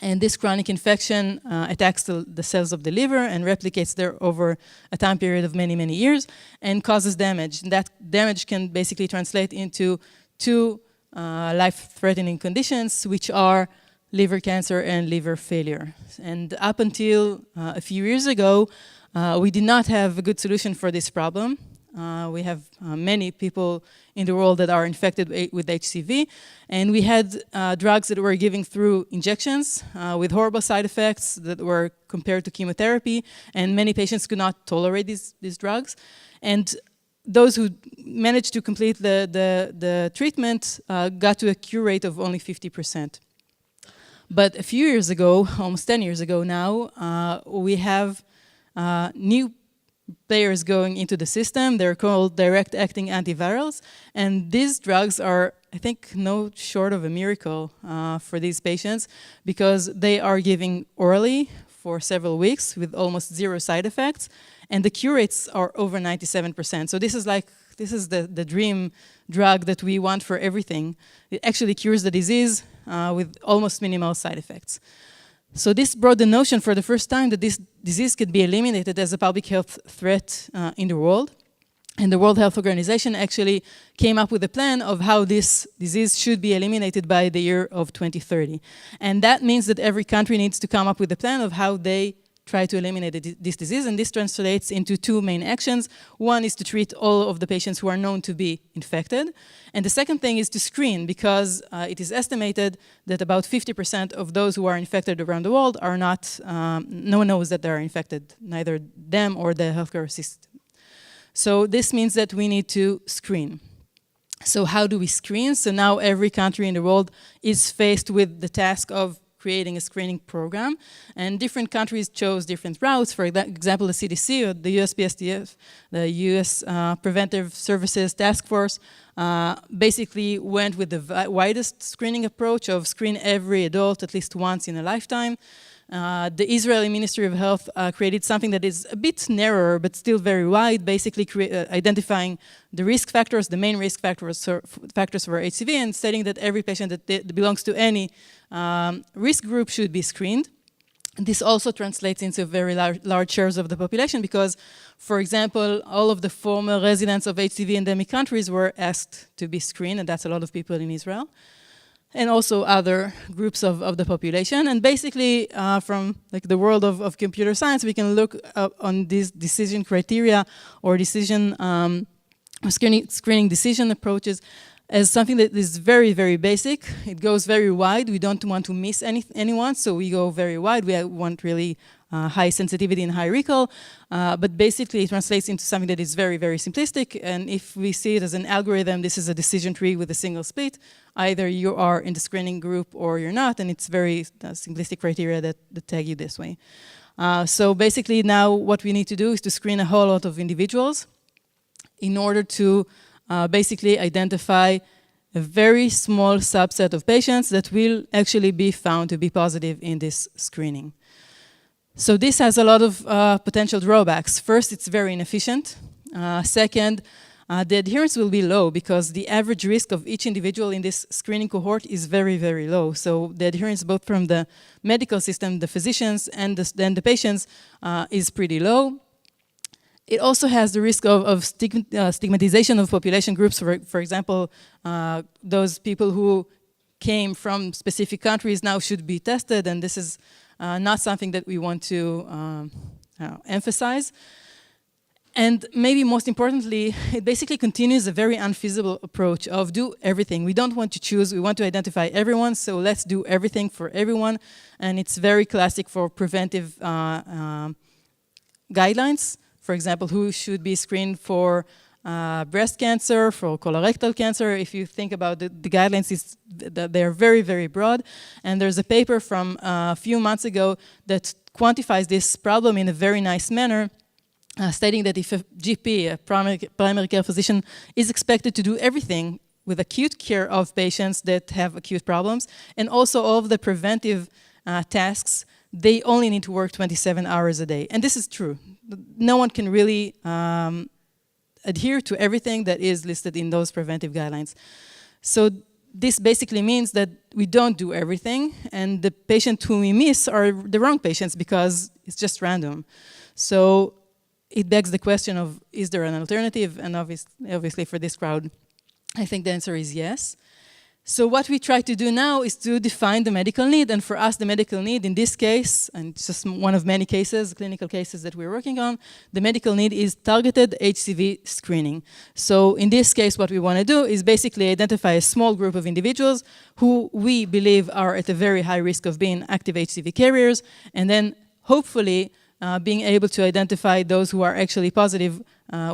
And this chronic infection attacks the cells of the liver and replicates there over a time period of many, many years and causes damage. And that damage can basically translate into two life-threatening conditions, which are liver cancer and liver failure. And up until a few years ago, we did not have a good solution for this problem. We have many people in the world that are infected with HCV, and we had drugs that were given through injections with horrible side effects that were compared to chemotherapy, and many patients could not tolerate these drugs. And those who managed to complete the treatment got to a cure rate of only 50%. But a few years ago, almost 10 years ago now, we have new players going into the system. They're called direct-acting antivirals, and these drugs are, I think, no short of a miracle for these patients because they are giving orally for several weeks with almost zero side effects, and the cure rates are over 97%. So this is the dream drug that we want for everything. It actually cures the disease with almost minimal side effects. So this brought the notion for the first time that this disease could be eliminated as a public health threat in the world. And the World Health Organization actually came up with a plan of how this disease should be eliminated by the year of 2030. And that means that every country needs to come up with a plan of how they try to eliminate this disease, and this translates into two main actions. One is to treat all of the patients who are known to be infected, and the second thing is to screen, because it is estimated that about 50% of those who are infected around the world are not, no one knows that they are infected, neither them or the healthcare system. So this means that we need to screen. So how do we screen? So now every country in the world is faced with the task of creating a screening program, and different countries chose different routes. For example, the CDC, or the USPSTF, the US Preventive Services Task Force, basically went with the widest screening approach of screen every adult at least once in a lifetime. The Israeli Ministry of Health created something that is a bit narrower but still very wide, basically identifying the risk factors, the main risk factors for HCV, and stating that every patient that belongs to any risk group should be screened. This also translates into very large shares of the population because, for example, all of the former residents of HCV endemic countries were asked to be screened, and that's a lot of people in Israel, and also other groups of the population. And basically, from like the world of computer science, we can look on these decision criteria or decision screening decision approaches as something that is very, very basic. It goes very wide. We don't want to miss anyone, so we go very wide. We want really high sensitivity and high recall, but basically it translates into something that is very, very simplistic. And if we see it as an algorithm, this is a decision tree with a single split. Either you are in the screening group or you're not, and it's very simplistic criteria that tag you this way. So basically now what we need to do is to screen a whole lot of individuals in order to basically identify a very small subset of patients that will actually be found to be positive in this screening. So this has a lot of potential drawbacks. First, it's very inefficient. Second, the adherence will be low because the average risk of each individual in this screening cohort is very, very low. So the adherence both from the medical system, the physicians, and then the patients is pretty low. It also has the risk of stigmatization of population groups. For example, those people who came from specific countries now should be tested, and this is not something that we want to emphasize. And maybe most importantly, it basically continues a very unfeasible approach of do everything. We don't want to choose, we want to identify everyone, so let's do everything for everyone. And it's very classic for preventive guidelines. For example, who should be screened for breast cancer, for colorectal cancer. If you think about the guidelines, they're very, very broad. And there's a paper from a few months ago that quantifies this problem in a very nice manner, stating that if a GP, a primary care physician, is expected to do everything with acute care of patients that have acute problems, and also all of the preventive tasks, they only need to work 27 hours a day. And this is true. No one can really adhere to everything that is listed in those preventive guidelines. So this basically means that we don't do everything, and the patients whom we miss are the wrong patients because it's just random. So it begs the question of, is there an alternative? And obviously for this crowd, I think the answer is yes. So what we try to do now is to define the medical need, and for us the medical need in this case, and it's just one of many cases, clinical cases that we're working on, the medical need is targeted HCV screening. So in this case what we want to do is basically identify a small group of individuals who we believe are at a very high risk of being active HCV carriers, and then hopefully being able to identify those who are actually positive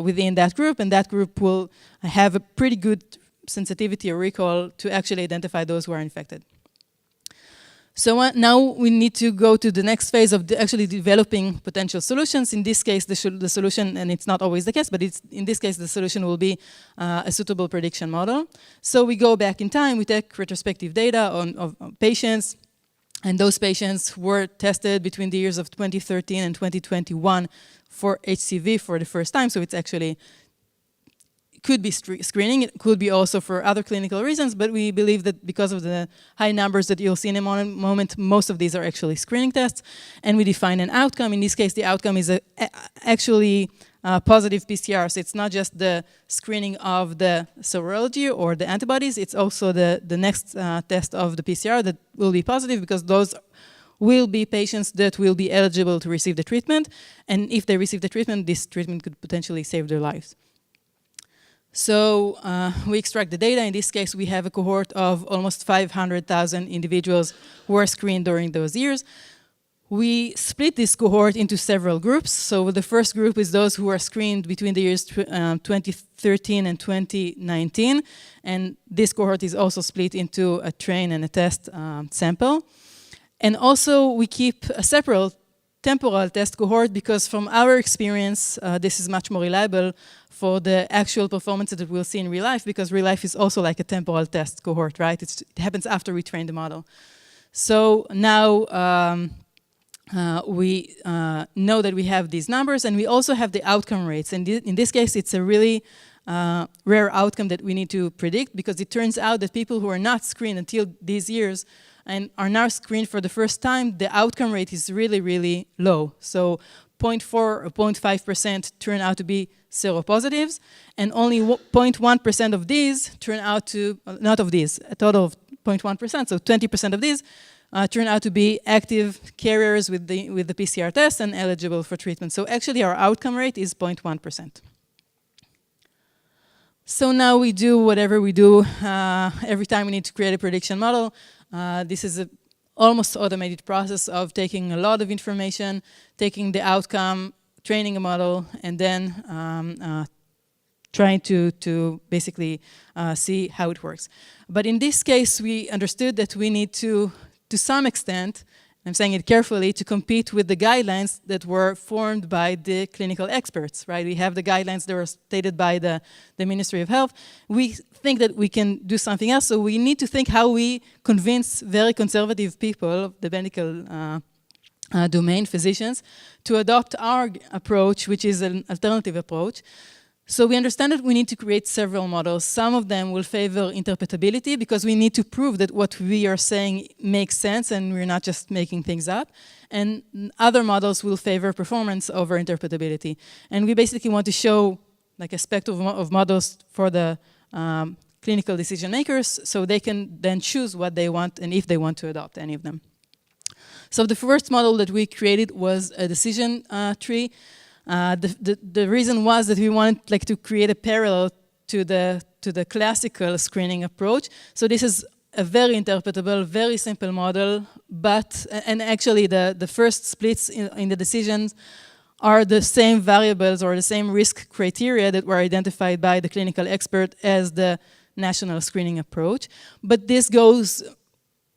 within that group, and that group will have a pretty good sensitivity or recall to actually identify those who are infected. So now we need to go to the next phase of actually developing potential solutions. In this case, the solution, and it's not always the case, but in this case, the solution will be a suitable prediction model. So we go back in time, we take retrospective data on patients, and those patients were tested between the years of 2013 and 2021 for HCV for the first time. So it's actually could be screening, it could be also for other clinical reasons, but we believe that because of the high numbers that you'll see in a moment, most of these are actually screening tests, and we define an outcome. In this case, the outcome is actually positive PCR, so it's not just the screening of the serology or the antibodies, it's also the next test of the PCR that will be positive, because those will be patients that will be eligible to receive the treatment, and if they receive the treatment, this treatment could potentially save their lives. So we extract the data. In this case, we have a cohort of almost 500,000 individuals who are screened during those years. We split this cohort into several groups. So the first group is those who are screened between the years 2013 and 2019. And this cohort is also split into a train and a test sample. And also we keep a separate temporal test cohort, because from our experience, this is much more reliable for the actual performance that we'll see in real life, because real life is also like a temporal test cohort, right? It happens after we train the model. So now we know that we have these numbers, and we also have the outcome rates. And in this case, it's a really rare outcome that we need to predict, because it turns out that people who are not screened until these years and are now screened for the first time, the outcome rate is really, really low. So 0.4 or 0.5% turn out to be seropositives, and only 0.1% of these turn out to, not of these, a total of 0.1%, so 20% of these turn out to be active carriers with the PCR test and eligible for treatment. So actually our outcome rate is 0.1%. So now we do whatever we do every time we need to create a prediction model. This is an almost automated process of taking a lot of information, taking the outcome, training a model, and then trying to basically see how it works. But in this case, we understood that we need to some extent, I'm saying it carefully, to compete with the guidelines that were formed by the clinical experts, right? We have the guidelines that were stated by the Ministry of Health. We think that we can do something else, so we need to think how we convince very conservative people, the medical domain, physicians, to adopt our approach, which is an alternative approach. So we understand that we need to create several models. Some of them will favor interpretability, because we need to prove that what we are saying makes sense and we're not just making things up. And other models will favor performance over interpretability. And we basically want to show like a spectrum of models for the clinical decision makers, so they can then choose what they want and if they want to adopt any of them. So the first model that we created was a decision tree. The reason was that we wanted to create a parallel to the classical screening approach. So this is a very interpretable, very simple model, and actually the first splits in the decisions are the same variables or the same risk criteria that were identified by the clinical expert as the national screening approach. But this goes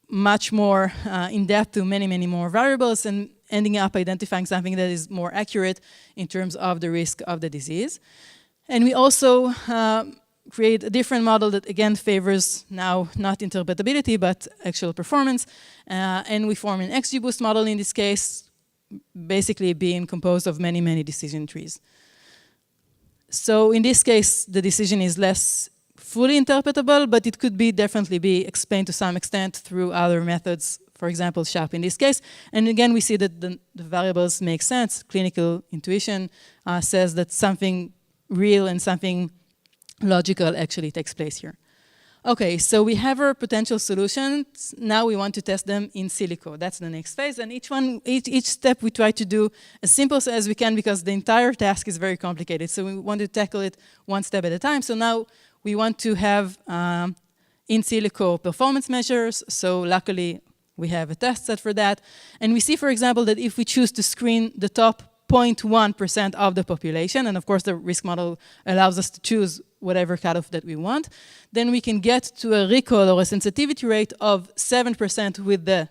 much more in depth to many, many more variables, and ending up identifying something that is more accurate in terms of the risk of the disease. And we also create a different model that again favors now not interpretability but actual performance. And we form an XGBoost model in this case, basically being composed of many, many decision trees. So in this case, the decision is less fully interpretable, but it could definitely be explained to some extent through other methods, for example, SHAP in this case. And again, we see that the variables make sense. Clinical intuition says that something real and something logical actually takes place here. Okay, so we have our potential solutions. Now we want to test them in silico. That's the next phase. And each step we try to do as simple as we can, because the entire task is very complicated. So we want to tackle it one step at a time. So now we want to have in silico performance measures. So luckily we have a test set for that. And we see, for example, that if we choose to screen the top 0.1% of the population, and of course the risk model allows us to choose whatever cutoff that we want, then we can get to a recall or a sensitivity rate of 7% with the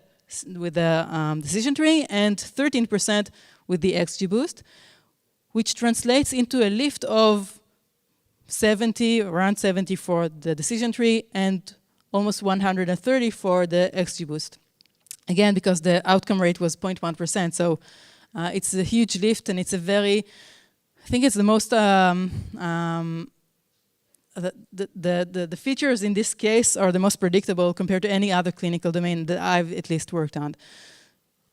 decision tree and 13% with the XGBoost, which translates into a lift of 70, around 70 for the decision tree and almost 130 for the XGBoost. Again, because the outcome rate was 0.1%, so it's a huge lift, and it's a very, I think it's the most the features in this case are the most predictable compared to any other clinical domain that I've at least worked on.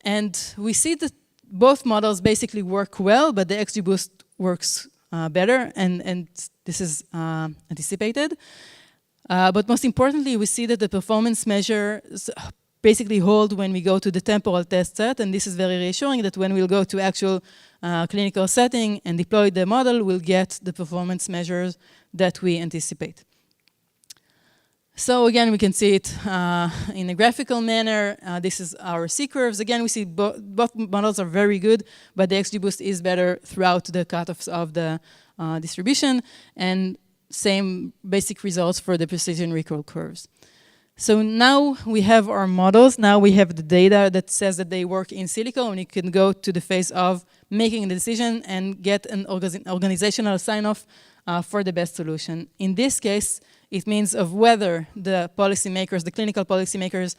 And we see that both models basically work well, but the XGBoost works better, and this is anticipated. But most importantly, we see that the performance measures basically hold when we go to the temporal test set, and this is very reassuring that when we'll go to actual clinical setting and deploy the model, we'll get the performance measures that we anticipate. So again, we can see it in a graphical manner. This is our C-curves. Again, we see both models are very good, but the XGBoost is better throughout the cutoffs of the distribution, and same basic results for the precision recall curves. So now we have our models. Now we have the data that says that they work in silico, and you can go to the phase of making a decision and get an organizational sign-off for the best solution. In this case, it means of whether the policymakers, the clinical policymakers,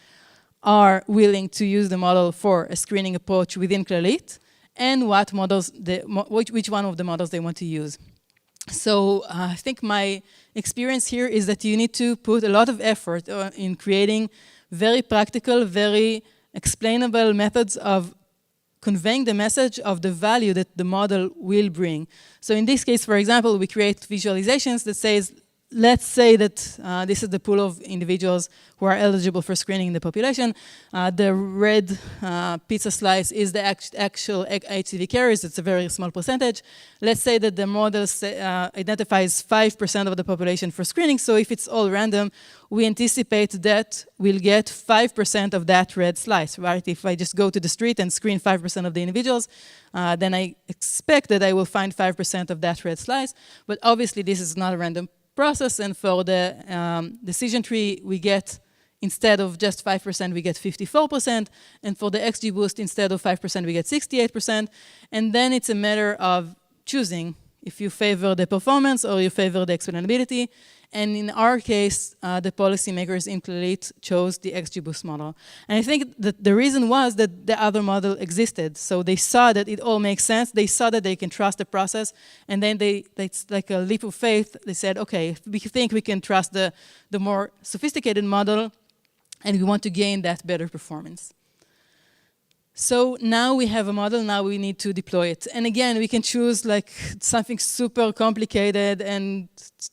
are willing to use the model for a screening approach within Clalit, and what models, which one of the models they want to use. So I think my experience here is that you need to put a lot of effort in creating very practical, very explainable methods of conveying the message of the value that the model will bring. So in this case, for example, we create visualizations that says, let's say that this is the pool of individuals who are eligible for screening in the population. The red pizza slice is the actual HCV carriers. It's a very small percentage. Let's say that the model identifies 5% of the population for screening. So if it's all random, we anticipate that we'll get 5% of that red slice, right? If I just go to the street and screen 5% of the individuals, then I expect that I will find 5% of that red slice. But obviously, this is not a random process, and for the decision tree, we get, instead of just 5%, we get 54%, and for the XGBoost, instead of 5%, we get 68%, and then it's a matter of choosing if you favor the performance or you favor the explainability, and in our case, the policymakers in Clalit chose the XGBoost model. And I think that the reason was that the other model existed. So they saw that it all makes sense. They saw that they can trust the process. And then it's like a leap of faith. They said, okay, if we think we can trust the more sophisticated model, and we want to gain that better performance. So now we have a model, now we need to deploy it. And again, we can choose like something super complicated, and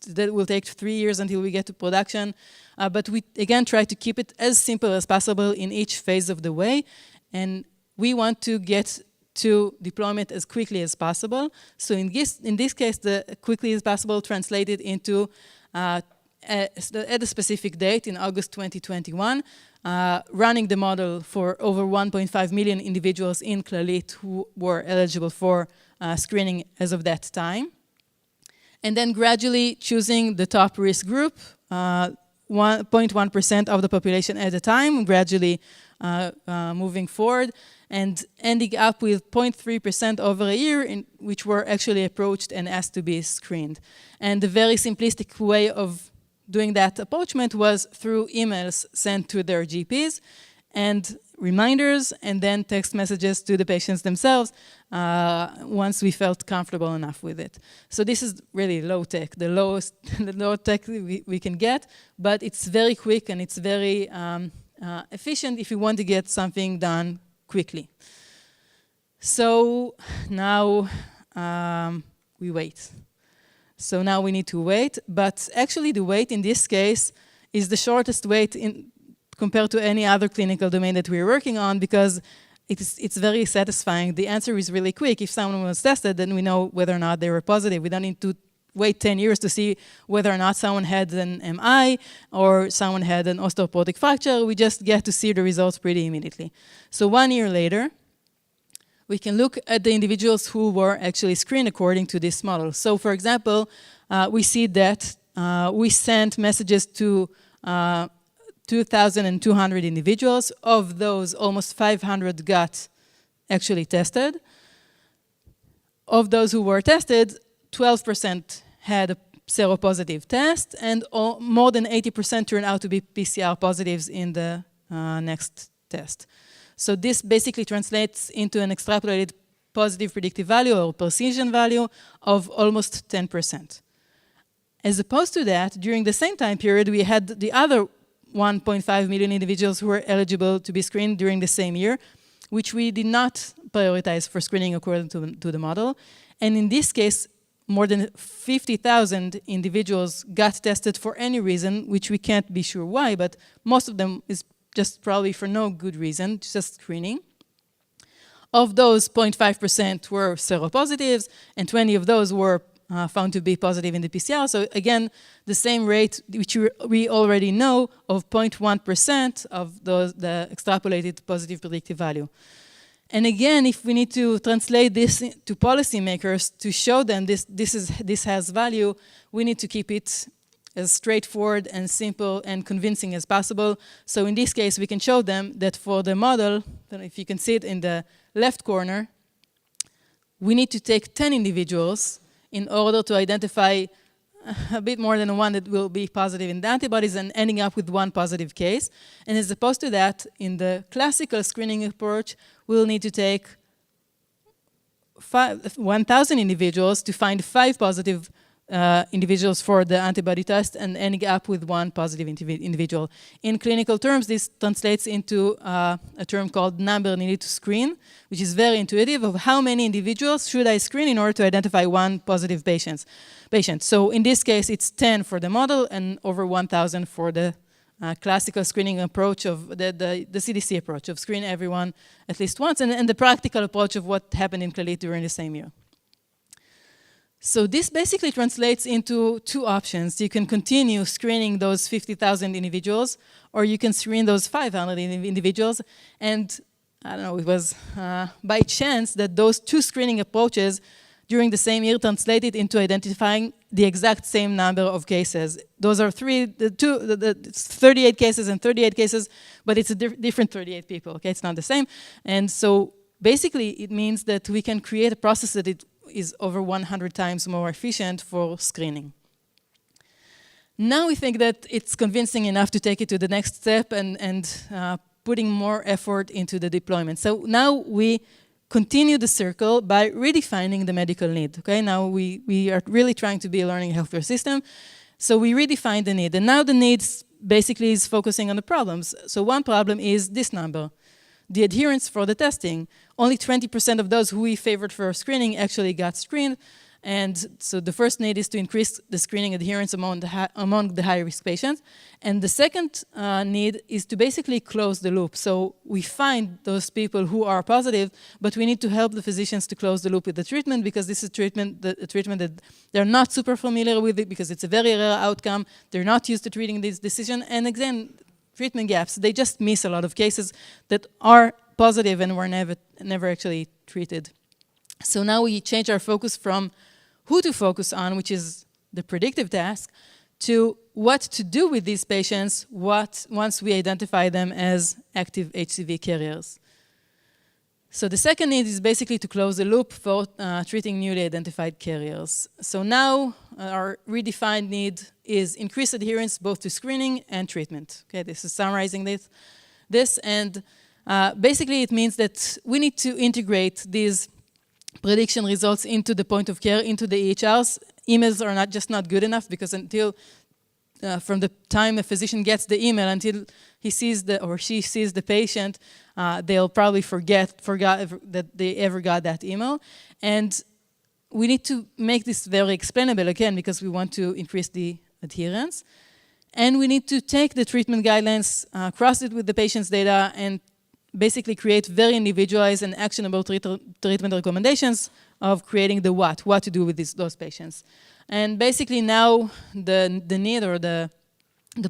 that will take 3 years until we get to production. But we, again, try to keep it as simple as possible in each phase of the way. And we want to get to deployment as quickly as possible. So in this case, the quickly as possible translated into at a specific date in August 2021, running the model for over 1.5 million individuals in Clalit who were eligible for screening as of that time. And then gradually choosing the top risk group, 1.1% of the population at a time, gradually moving forward, and ending up with 0.3% over a year, in which were actually approached and asked to be screened. And the very simplistic way of doing that approachment was through emails sent to their GPs and reminders, and then text messages to the patients themselves once we felt comfortable enough with it. So this is really low tech, the lowest low tech we can get, but it's very quick and it's very efficient if you want to get something done quickly. So now we wait. So now we need to wait, but actually the wait in this case is the shortest wait compared to any other clinical domain that we're working on, because it's very satisfying. The answer is really quick. If someone was tested, then we know whether or not they were positive. We don't need to wait 10 years to see whether or not someone had an MI or someone had an osteoporotic fracture. We just get to see the results pretty immediately. So 1 year later, we can look at the individuals who were actually screened according to this model. So for example, we see that we sent messages to 2,200 individuals. Of those, almost 500 got actually tested. Of those who were tested, 12% had a seropositive test, and more than 80% turned out to be PCR positives in the next test. So this basically translates into an extrapolated positive predictive value or precision value of almost 10%. As opposed to that, during the same time period, we had the other 1.5 million individuals who were eligible to be screened during the same year, which we did not prioritize for screening according to the model. And in this case, more than 50,000 individuals got tested for any reason, which we can't be sure why, but most of them is just probably for no good reason, just screening. Of those, 0.5% were seropositives, and 20 of those were found to be positive in the PCR. So again, the same rate which we already know of 0.1% of the extrapolated positive predictive value. And again, if we need to translate this to policymakers to show them this has value, we need to keep it as straightforward and simple and convincing as possible. So in this case, we can show them that for the model, if you can see it in the left corner, we need to take 10 individuals in order to identify a bit more than one that will be positive in the antibodies and ending up with one positive case. And as opposed to that, in the classical screening approach, we'll need to take 1,000 individuals to find 5 positive individuals for the antibody test and ending up with one positive individual. In clinical terms, this translates into a term called number needed to screen, which is very intuitive of how many individuals should I screen in order to identify one positive patient. So in this case, it's 10 for the model and over 1,000 for the classical screening approach of the CDC approach of screen everyone at least once, and the practical approach of what happened in Clalit during the same year. So this basically translates into 2 options. You can continue screening those 50,000 individuals, or you can screen those 500 individuals. And I don't know, it was by chance that those 2 screening approaches during the same year translated into identifying the exact same number of cases. Those are 38 cases and 38 cases, but it's a different 38 people, okay? It's not the same. And so basically it means that we can create a process that it is over 100 times more efficient for screening. Now we think that it's convincing enough to take it to the next step and putting more effort into the deployment. So now we continue the circle by redefining the medical need. Okay, now we are really trying to be a learning healthcare system. So we redefine the need, and now the needs basically is focusing on the problems. So one problem is this number. The adherence for the testing. Only 20% of those who we favored for screening actually got screened. And so the first need is to increase the screening adherence among the high-risk patients. And the second need is to basically close the loop. So we find those people who are positive, but we need to help the physicians to close the loop with the treatment, because this is a treatment that they're not super familiar with it, because it's a very rare outcome. They're not used to treating this decision. And again, treatment gaps, they just miss a lot of cases that are positive and were never actually treated. So now we change our focus from who to focus on, which is the predictive task, to what to do with these patients once we identify them as active HCV carriers. So the second need is basically to close the loop for treating newly identified carriers. So now our redefined need is increased adherence both to screening and treatment. Okay, this is summarizing this, and basically it means that we need to integrate these prediction results into the point of care, into the EHRs. Emails are not good enough, because until from the time a physician gets the email until he sees or she sees the patient, they'll probably forgot that they ever got that email. And we need to make this very explainable again, because we want to increase the adherence. And we need to take the treatment guidelines, cross it with the patient's data, and basically create very individualized and actionable treatment recommendations of creating the what to do with those patients. And basically now the need or the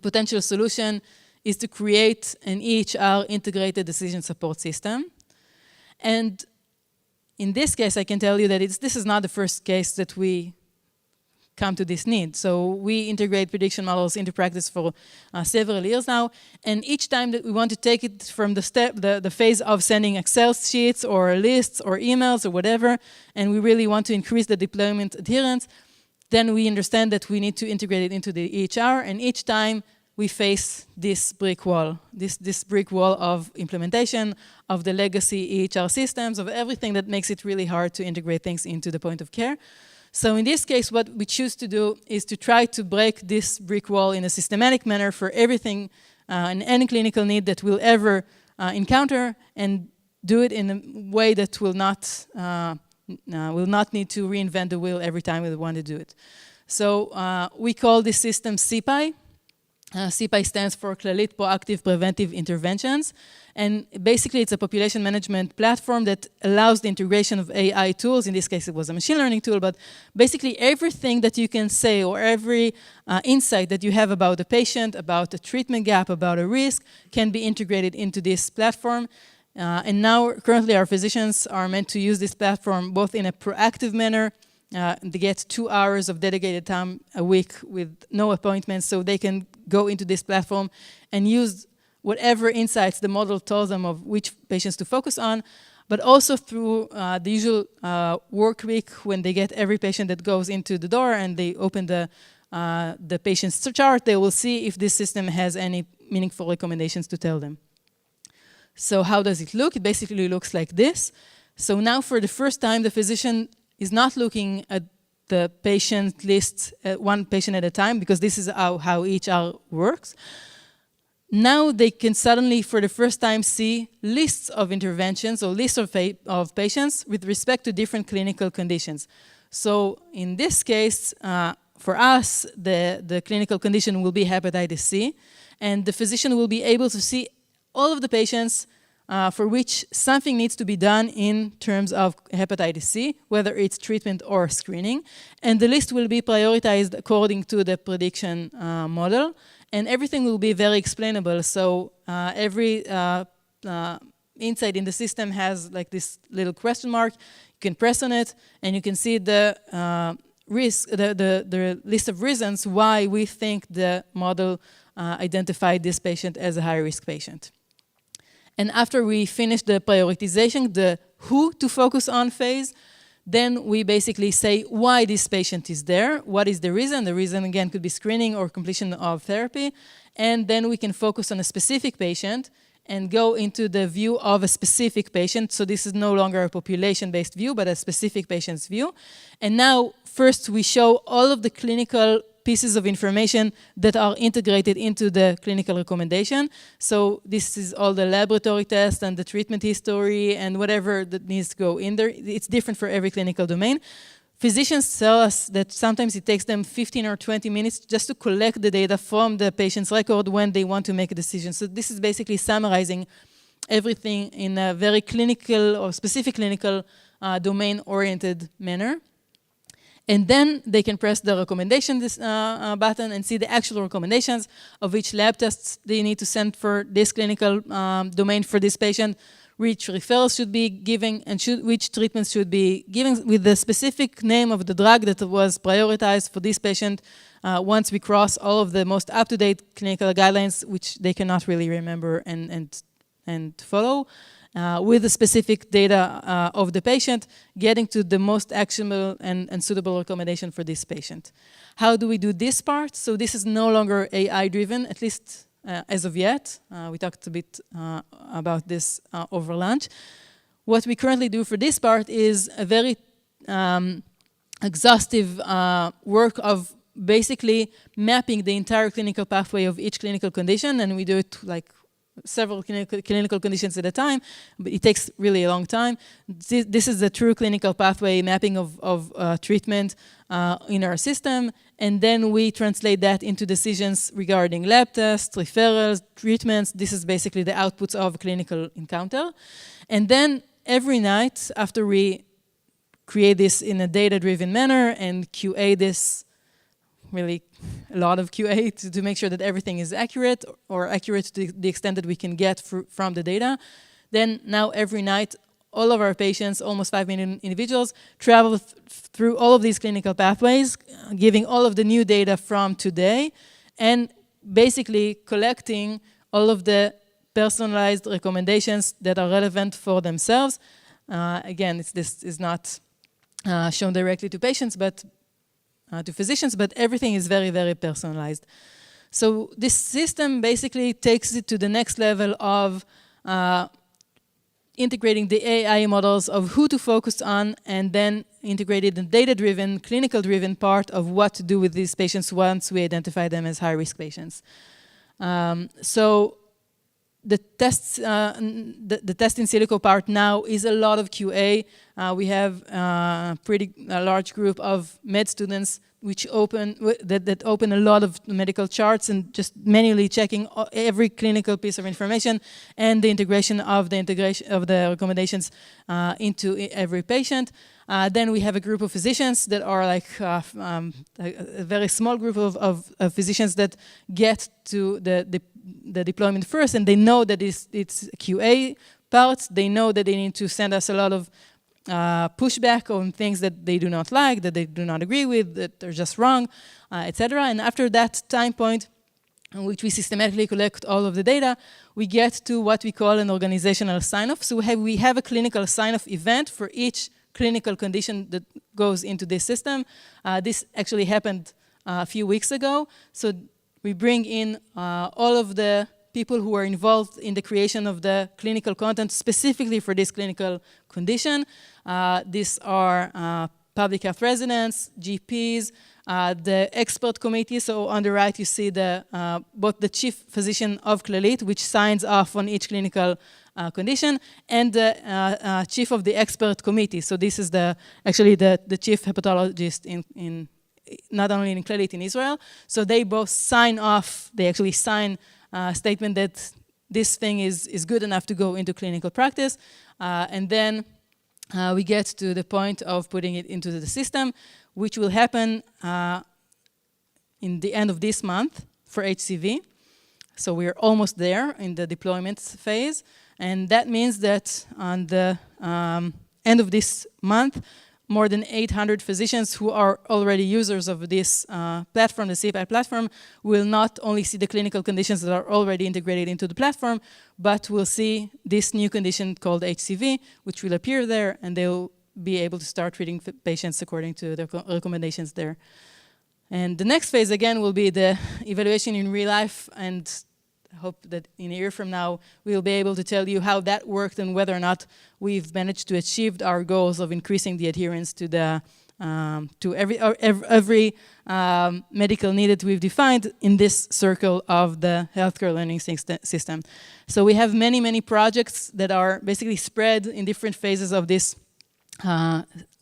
potential solution is to create an EHR integrated decision support system. And in this case, I can tell you that this is not the first case that we come to this need. So we integrate prediction models into practice for several years now, and each time that we want to take it from the phase of sending Excel sheets or lists or emails or whatever, and we really want to increase the deployment adherence, then we understand that we need to integrate it into the EHR, and each time we face this brick wall, this brick wall of implementation of the legacy EHR systems, of everything that makes it really hard to integrate things into the point of care. So in this case, what we choose to do is to try to break this brick wall in a systematic manner for everything and any clinical need that we'll ever encounter, and do it in a way that will not need to reinvent the wheel every time we want to do it. So we call this system CPI. CPI stands for Klalit Proactive Preventive Interventions. And basically, it's a population management platform that allows the integration of AI tools. In this case, it was a machine learning tool. But basically, everything that you can say or every insight that you have about the patient, about a treatment gap, about a risk, can be integrated into this platform. And now, currently, our physicians are meant to use this platform both in a proactive manner. They get 2 hours of dedicated time a week with no appointments, so they can go into this platform and use whatever insights the model tells them of which patients to focus on, but also through the usual work week when they get every patient that goes into the door and they open the patient's chart, they will see if this system has any meaningful recommendations to tell them. So how does it look? It basically looks like this. So now for the first time, the physician is not looking at the patient list, one patient at a time, because this is how EHR works. Now they can suddenly, for the first time, see lists of interventions or lists of patients with respect to different clinical conditions. So in this case, for us, the clinical condition will be hepatitis C, and the physician will be able to see all of the patients for which something needs to be done in terms of hepatitis C, whether it's treatment or screening. And the list will be prioritized according to the prediction model. And everything will be very explainable. So every insight in the system has like this little question mark. You can press on it, and you can see the the list of reasons why we think the model identified this patient as a high-risk patient. And after we finish the prioritization, the who to focus on phase, then we basically say why this patient is there, what is the reason. The reason, again, could be screening or completion of therapy. And then we can focus on a specific patient and go into the view of a specific patient. So this is no longer a population-based view, but a specific patient's view. And now, first, we show all of the clinical pieces of information that are integrated into the clinical recommendation. So this is all the laboratory tests and the treatment history and whatever that needs to go in there. It's different for every clinical domain. Physicians tell us that sometimes it takes them 15 or 20 minutes just to collect the data from the patient's record when they want to make a decision. So this is basically summarizing everything in a very clinical or specific clinical domain-oriented manner. And then they can press the recommendation button and see the actual recommendations of which lab tests they need to send for this clinical domain for this patient, which referrals should be given, and which treatments should be given with the specific name of the drug that was prioritized for this patient once we cross all of the most up-to-date clinical guidelines, which they cannot really remember and follow. With the specific data of the patient, getting to the most actionable and suitable recommendation for this patient. How do we do this part? So this is no longer AI-driven, at least as of yet. We talked a bit about this over lunch. What we currently do for this part is a very exhaustive work of basically mapping the entire clinical pathway of each clinical condition, and we do it like several clinical conditions at a time, but it takes really a long time. This is the true clinical pathway mapping of treatment in our system, and then we translate that into decisions regarding lab tests, referrals, treatments. This is basically the outputs of a clinical encounter. And then every night, after we create this in a data-driven manner and QA this, really a lot of QA to make sure that everything is accurate, or accurate to the extent that we can get from the data. Then now every night, all of our patients, almost 5 million individuals, travel through all of these clinical pathways, giving all of the new data from today, and basically collecting all of the personalized recommendations that are relevant for themselves. Again, this is not shown directly to patients, but to physicians, but everything is very, very personalized. So this system basically takes it to the next level of integrating the AI models of who to focus on, and then integrated the data-driven, clinical-driven part of what to do with these patients once we identify them as high-risk patients. So the tests, the test in silico part now is a lot of QA. We have a large group of med students which that open a lot of medical charts and just manually checking every clinical piece of information and the integration of the recommendations into every patient. Then we have a group of physicians that are like a very small group of physicians that get to the deployment first, and they know that it's QA parts. They know that they need to send us a lot of pushback on things that they do not like, that they do not agree with, that are just wrong, etc. And after that time point, in which we systematically collect all of the data, we get to what we call an organizational sign-off. So we have a clinical sign-off event for each clinical condition that goes into this system. This actually happened a few weeks ago. So we bring in all of the people who are involved in the creation of the clinical content specifically for this clinical condition. These are public health residents, GPs, the expert committee. So on the right you see both the chief physician of Clalit, which signs off on each clinical condition, and the chief of the expert committee. So this is actually the chief hepatologist in not only in Clalit, in Israel. So they both sign off, they actually sign a statement that this thing is good enough to go into clinical practice. And then we get to the point of putting it into the system, which will happen in the end of this month for HCV. So we're almost there in the deployment phase. And that means that on the end of this month, more than 800 physicians who are already users of this platform, the CPI platform, will not only see the clinical conditions that are already integrated into the platform, but will see this new condition called HCV, which will appear there, and they'll be able to start treating patients according to the recommendations there. And the next phase, again, will be the evaluation in real life, and I hope that in a year from now, we'll be able to tell you how that worked and whether or not we've managed to achieve our goals of increasing the adherence to every medical need that we've defined in this circle of the healthcare learning system. So we have many, many projects that are basically spread in different phases of this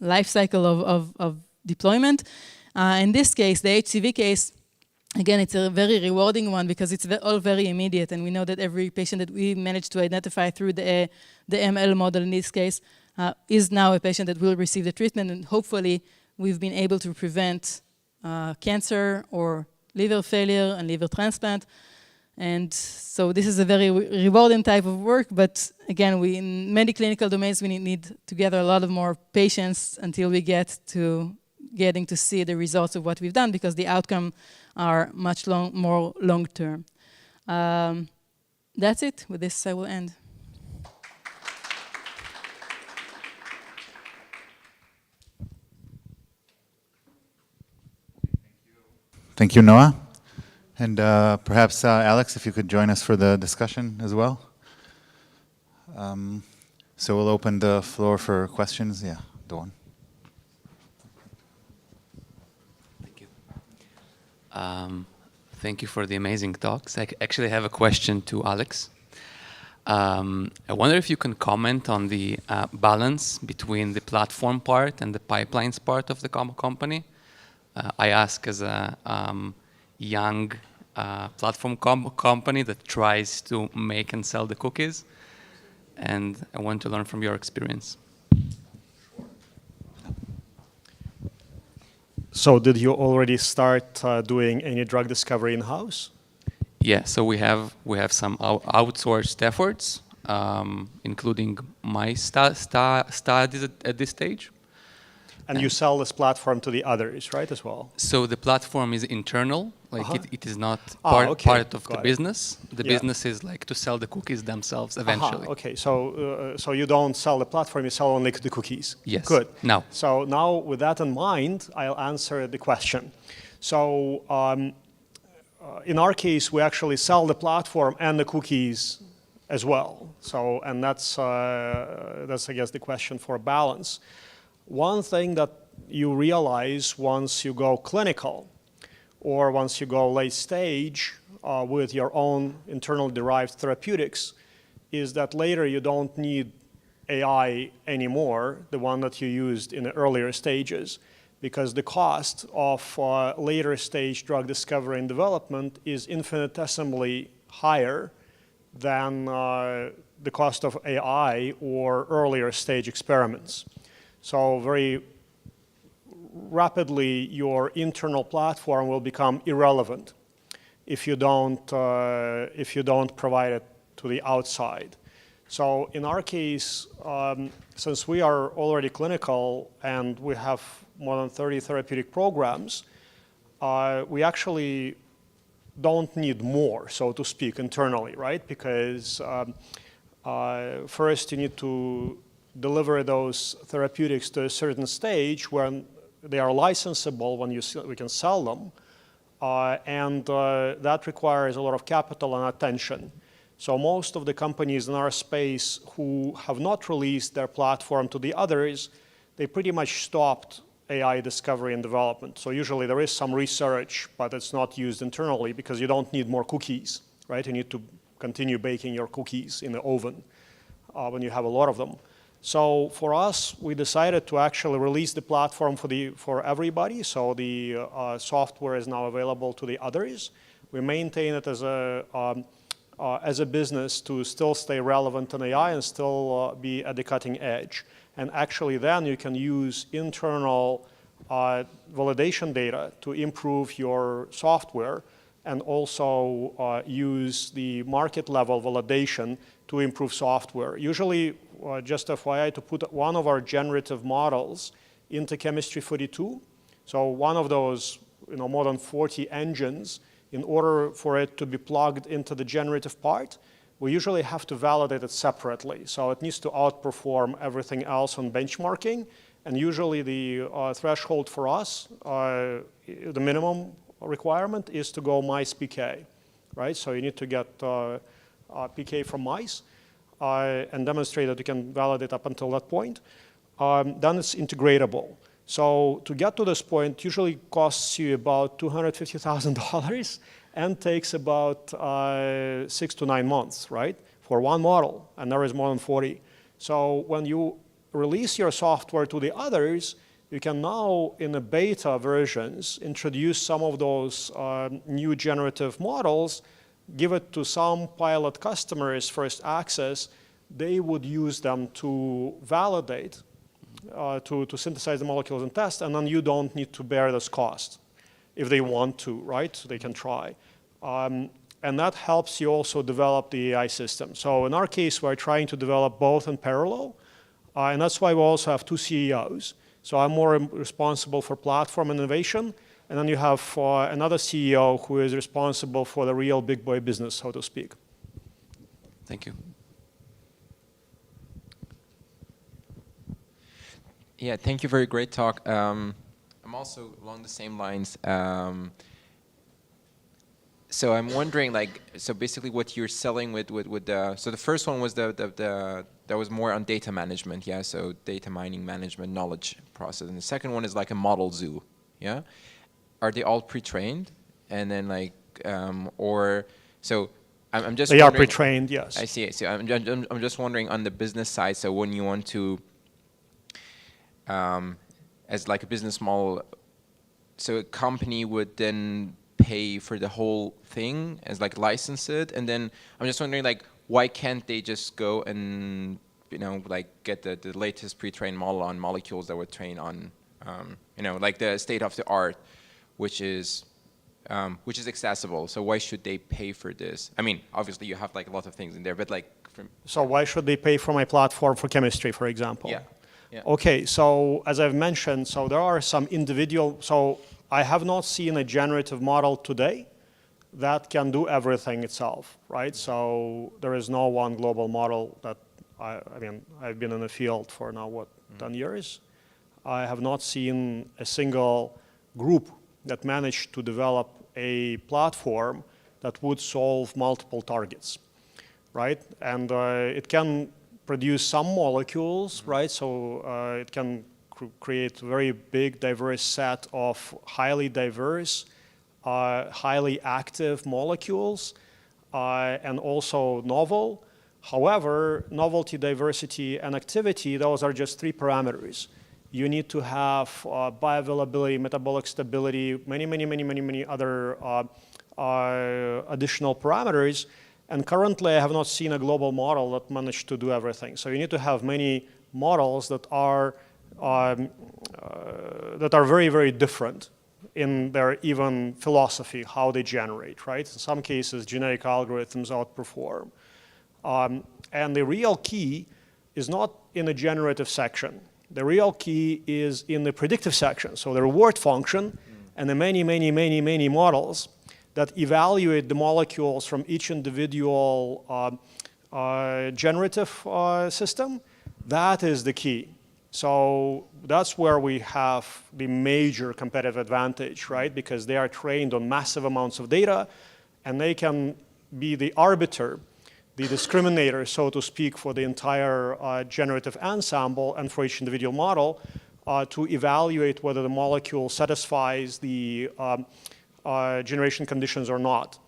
life cycle of deployment. In this case, the HCV case, again, it's a very rewarding one because it's all very immediate, and we know that every patient that we managed to identify through the ML model in this case is now a patient that will receive the treatment, and hopefully we've been able to prevent cancer or liver failure and liver transplant. And so this is a very rewarding type of work, but again, in many clinical domains, we need to gather a lot of more patients until we get to getting to see the results of what we've done, because the outcome are much more long-term. That's it. With this, I will end. Thank you, Noah. And perhaps, Alex, if you could join us for the discussion as well. So we'll open the floor for questions. Yeah, Dawn. Thank you for the amazing talks. I actually have a question to Alex. I wonder if you can comment on the balance between the platform part and the pipelines part of the company. I ask as a young platform company that tries to make and sell the cookies, and I want to learn from your experience. So did you already start doing any drug discovery in-house? Yeah, so we have some outsourced efforts, including my studies at this stage. And you sell this platform to the others, right, as well? So the platform is internal, like it is not part of the business. The business is like to sell the cookies themselves eventually. Okay, so you don't sell the platform, you sell only the cookies. Yes. Good. Now. So now with that in mind, I'll answer the question. So in our case, we actually sell the platform and the cookies as well. So, and that's I guess the question for balance. One thing that you realize once you go clinical or once you go late stage with your own internal derived therapeutics is that later you don't need AI anymore, the one that you used in the earlier stages, because the cost of later stage drug discovery and development is infinitesimally higher than the cost of AI or earlier stage experiments. So very rapidly, your internal platform will become irrelevant if you don't provide it to the outside. So in our case, since we are already clinical and we have more than 30 therapeutic programs, we actually don't need more, so to speak, internally, right? Because first you need to deliver those therapeutics to a certain stage when they are licensable, when we can sell them, and that requires a lot of capital and attention. So most of the companies in our space who have not released their platform to the others, they pretty much stopped AI discovery and development. So usually there is some research, but it's not used internally because you don't need more cookies, right? You need to continue baking your cookies in the oven when you have a lot of them. So for us, we decided to actually release the platform for everybody. So the software is now available to the others. We maintain it as a business to still stay relevant in AI and still be at the cutting edge. And actually then you can use internal validation data to improve your software and also use the market level validation to improve software. Usually, just FYI, to put one of our generative models into Chemistry 42, so one of those more than 40 engines, in order for it to be plugged into the generative part, we usually have to validate it separately. So it needs to outperform everything else on benchmarking. And usually the threshold for us, the minimum requirement is to go mice PK, right? So you need to get PK from mice and demonstrate that you can validate up until that point. Then it's integratable. So to get to this point usually costs you about $250,000 and takes about 6 to 9 months, right, for one model, and there is more than 40. So when you release your software to the others, you can now, in the beta versions, introduce some of those new generative models, give it to some pilot customers first access. They would use them to validate, to synthesize the molecules and test, and then you don't need to bear this cost. If they want to, right? So they can try. And that helps you also develop the AI system. So in our case, we're trying to develop both in parallel, and that's why we also have 2 CEOs. So I'm more responsible for platform innovation, and then you have another CEO who is responsible for the real big boy business, so to speak. Thank you. Yeah, thank you for a great talk. I'm also along the same lines. So I'm wondering, like, so basically what you're selling with the, so the first one was that was more on data management, yeah, so data mining management, knowledge process. And the second one is like a model zoo, yeah? Are they all pre-trained? And then like, or, so I'm just They are wondering, pre-trained, yes. I see. So I'm just wondering on the business side, so when you want to, as like a business model, so a company would then pay for the whole thing as like license it, and then I'm just wondering, like, why can't they just go and like get the latest pre-trained model on molecules that were trained on like the state of the art, which is accessible. So why should they pay for this? I mean, obviously you have like a lot of things in there, but like so why should they pay for my platform for chemistry, for example? Yeah. Yeah. Okay, so as I've mentioned, so there are some individual, so I have not seen a generative model today that can do everything itself, right? So there is no one global model that, I mean, I've been in the field for now, what, 10 years? I have not seen a single group that managed to develop a platform that would solve multiple targets, right? And it can produce some molecules, right? So it can create a very big, diverse set of highly diverse, highly active molecules, and also novel. However, novelty, diversity, and activity, those are just 3 parameters. You need to have bioavailability, metabolic stability, many other additional parameters. And currently, I have not seen a global model that managed to do everything. So you need to have many models that are very different in their even philosophy, how they generate, right? In some cases, genetic algorithms outperform. And the real key is not in the generative section. The real key is in the predictive section. So the reward function and the many models that evaluate the molecules from each individual generative system, that is the key. So that's where we have the major competitive advantage, right? Because they are trained on massive amounts of data, and they can be the arbiter, the discriminator, so to speak, for the entire generative ensemble and for each individual model to evaluate whether the molecule satisfies the generation conditions or not.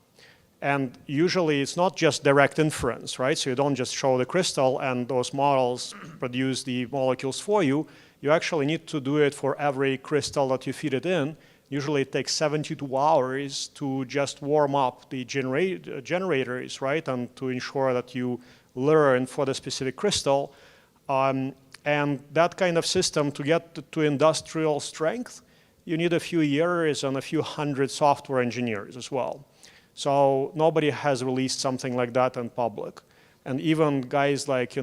And usually it's not just direct inference, right? So you don't just show the crystal and those models produce the molecules for you. You actually need to do it for every crystal that you feed it in. Usually it takes 72 hours to just warm up the generators, right? And to ensure that you learn for the specific crystal. And that kind of system, to get to industrial strength, you need a few years and a few hundred software engineers as well. So nobody has released something like that in public. And even guys like,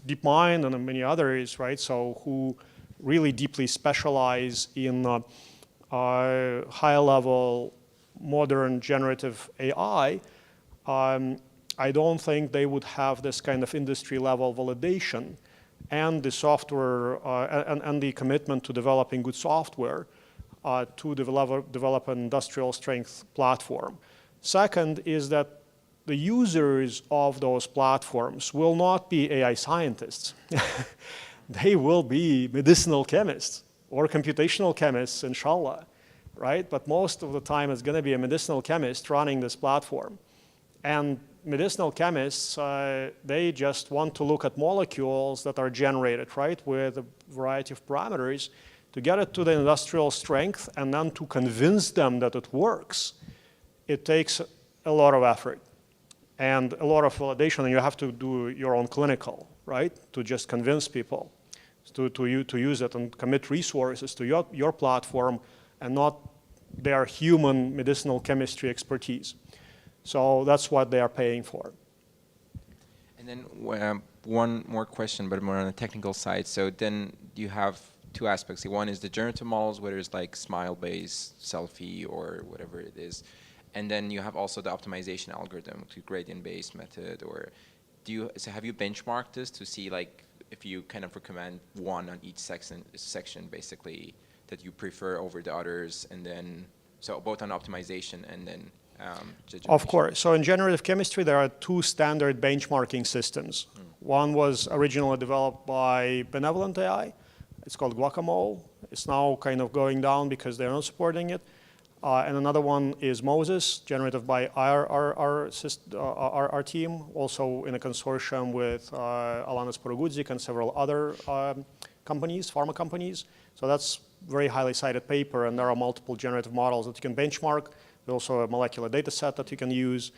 DeepMind and many others, right? So who really deeply specialize in high-level modern generative AI, I don't think they would have this kind of industry-level validation and the software and the commitment to developing good software to develop an industrial strength platform. Second is that the users of those platforms will not be AI scientists. They will be medicinal chemists or computational chemists, inshallah, right? But most of the time it's going to be a medicinal chemist running this platform. And medicinal chemists, they just want to look at molecules that are generated, right, with a variety of parameters to get it to the industrial strength and then to convince them that it works. It takes a lot of effort and a lot of validation, and you have to do your own clinical, right, to just convince people to use it and commit resources to your platform and not their human medicinal chemistry expertise. So that's what they are paying for. And then one more question, but more on the technical side. So then you have 2 aspects. One is the generative models, whether it's like smile-based, selfie, or whatever it is. And then you have also the optimization algorithm, to gradient-based method, or so have you benchmarked this to see like if you kind of recommend one on each section basically that you prefer over the others, and then so both on optimization and then of course. So in generative chemistry, there are 2 standard benchmarking systems. One was originally developed by Benevolent AI. It's called Guacamole. It's now kind of going down because they're not supporting it. And another one is Moses, generated by our team, also in a consortium with Alanis Porogudzik and several other companies, pharma companies. So that's very highly cited paper, and there are multiple generative models that you can benchmark. There's also a molecular data set that you can use.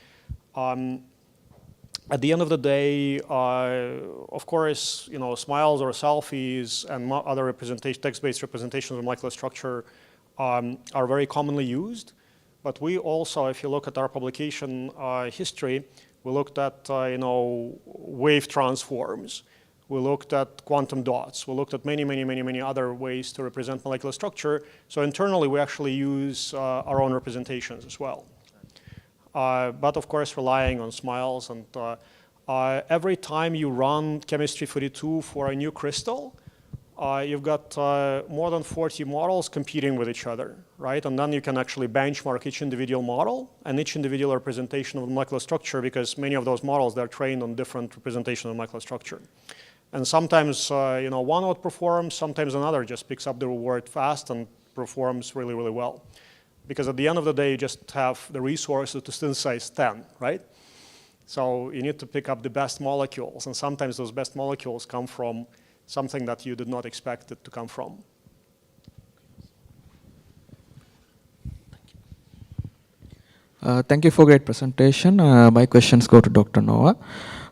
At the end of the day, of course, smiles or selfies and other text-based representations of molecular structure are very commonly used. But we also, if you look at our publication history, we looked at wave transforms. We looked at quantum dots. We looked at many other ways to represent molecular structure. So internally, we actually use our own representations as well. But of course, relying on smiles. And every time you run Chemistry 42 for a new crystal, you've got more than 40 models competing with each other, right? And then you can actually benchmark each individual model and each individual representation of the molecular structure, because many of those models, they're trained on different representation of the molecular structure. And sometimes one outperforms, sometimes another just picks up the reward fast and performs really, really well. Because at the end of the day, you just have the resources to synthesize 10, right? So you need to pick up the best molecules, and sometimes those best molecules come from something that you did not expect it to come from. Thank you for great presentation. My questions go to Dr. Noah.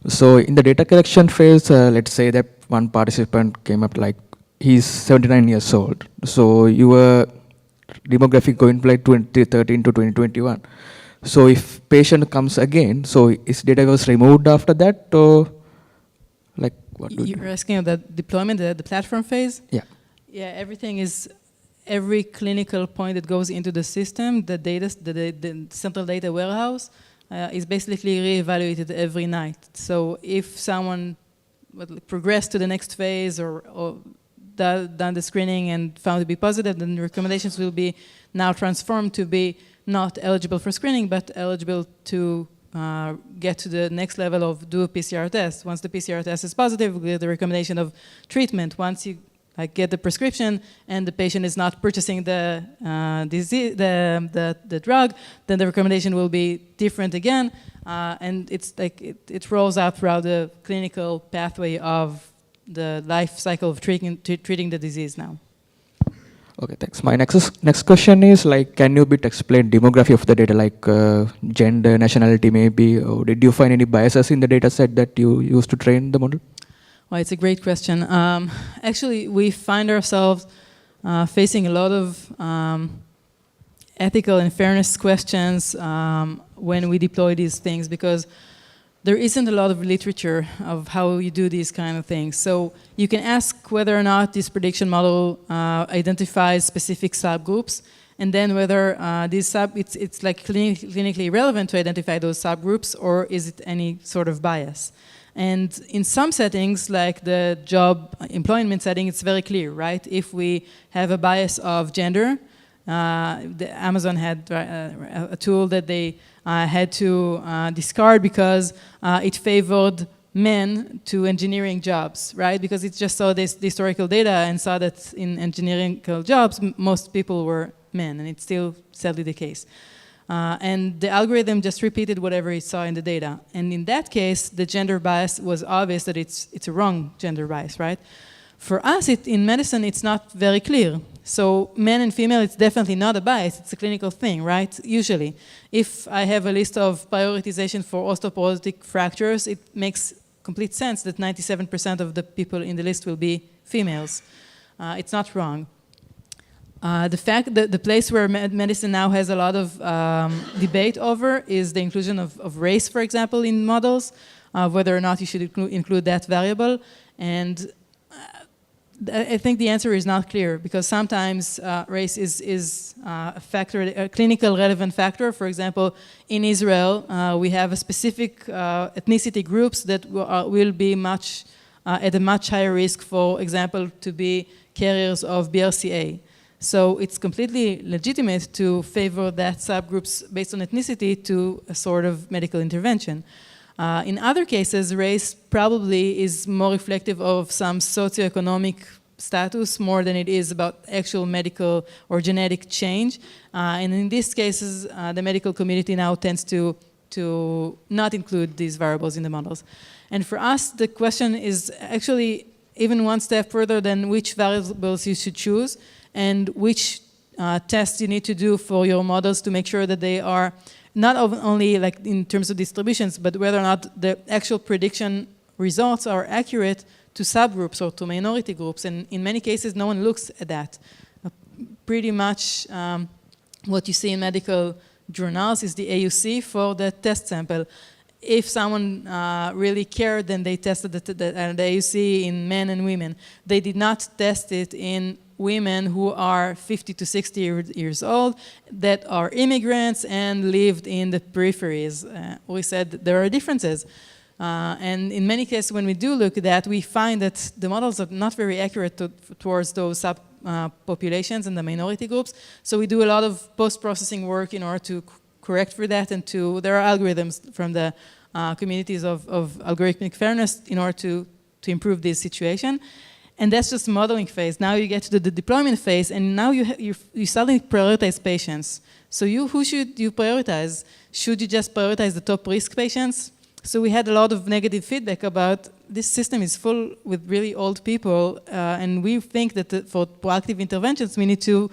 So in the data collection phase, let's say that one participant came up like he's 79 years old. So your demographic going like 2013 to 2021. So if patient comes again, so is data was removed after that, or like what do you? You're asking about the deployment, the platform phase? Yeah. Yeah, everything is, every clinical point that goes into the system, the data, the central data warehouse, is basically reevaluated every night. So if someone progressed to the next phase or done the screening and found to be positive, then the recommendations will be now transformed to be not eligible for screening, but eligible to get to the next level of do a PCR test. Once the PCR test is positive, we get the recommendation of treatment. Once you get the prescription and the patient is not purchasing the disease, the drug, then the recommendation will be different again, and it's like it rolls out throughout the clinical pathway of the life cycle of treating the disease now. Okay, thanks. My next question is like, can you explain demography of the data, like gender, nationality maybe, or did you find any biases in the data set that you used to train the model? Well, it's a great question. Actually, we find ourselves facing a lot of ethical and fairness questions when we deploy these things, because there isn't a lot of literature of how you do these kind of things. So you can ask whether or not this prediction model identifies specific subgroups, and then whether it's like clinically relevant to identify those subgroups, or is it any sort of bias. And in some settings, like the job employment setting, it's very clear, right? If we have a bias of gender, Amazon had a tool that they had to discard because it favored men to engineering jobs, right? Because it just saw this historical data and saw that in engineering jobs, most people were men, and it's still sadly the case. And the algorithm just repeated whatever it saw in the data. And in that case, the gender bias was obvious that it's a wrong gender bias, right? For us, in medicine, it's not very clear. So men and female, it's definitely not a bias. It's a clinical thing, right? Usually. If I have a list of prioritization for osteoporotic fractures, it makes complete sense that 97% of the people in the list will be females. It's not wrong. The fact that the place where medicine now has a lot of debate over is the inclusion of race, for example, in models, whether or not you should include that variable. And I think the answer is not clear, because sometimes race is a factor, a clinical relevant factor. For example, in Israel, we have a specific ethnicity groups that will be at a much higher risk, for example, to be carriers of BRCA. So it's completely legitimate to favor that subgroups based on ethnicity to a sort of medical intervention. In other cases, race probably is more reflective of some socioeconomic status more than it is about actual medical or genetic change. And in these cases, the medical community now tends to not include these variables in the models. And for us, the question is actually even one step further than which variables you should choose, and which tests you need to do for your models to make sure that they are not only like in terms of distributions, but whether or not the actual prediction results are accurate to subgroups or to minority groups. And in many cases, no one looks at that. Pretty much what you see in medical journals is the AUC for the test sample. If someone really cared, then they tested the AUC in men and women. They did not test it in women who are 50 to 60 years old, that are immigrants and lived in the peripheries. We said there are differences. And in many cases, when we do look at that, we find that the models are not very accurate towards those populations and the minority groups. So we do a lot of post-processing work in order to correct for that, and there are algorithms from the communities of algorithmic fairness in order to improve this situation. And that's just modeling phase. Now you get to the deployment phase, and now you suddenly prioritize patients. So who should you prioritize? Should you just prioritize the top risk patients? So we had a lot of negative feedback about this system is full with really old people, and we think that for proactive interventions, we need to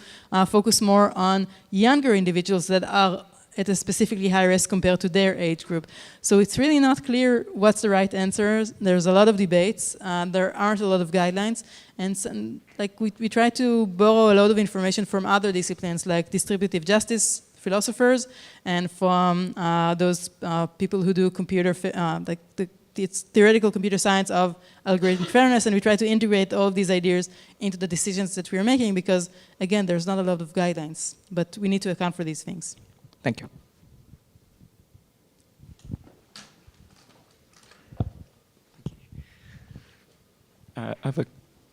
focus more on younger individuals that are at a specifically high risk compared to their age group. So it's really not clear what's the right answer. There's a lot of debates. There aren't a lot of guidelines. And like we try to borrow a lot of information from other disciplines like distributive justice philosophers and from those people who do computer, it's theoretical computer science of algorithmic fairness, and we try to integrate all of these ideas into the decisions that we're making because, again, there's not a lot of guidelines, but we need to account for these things. Thank you. I have a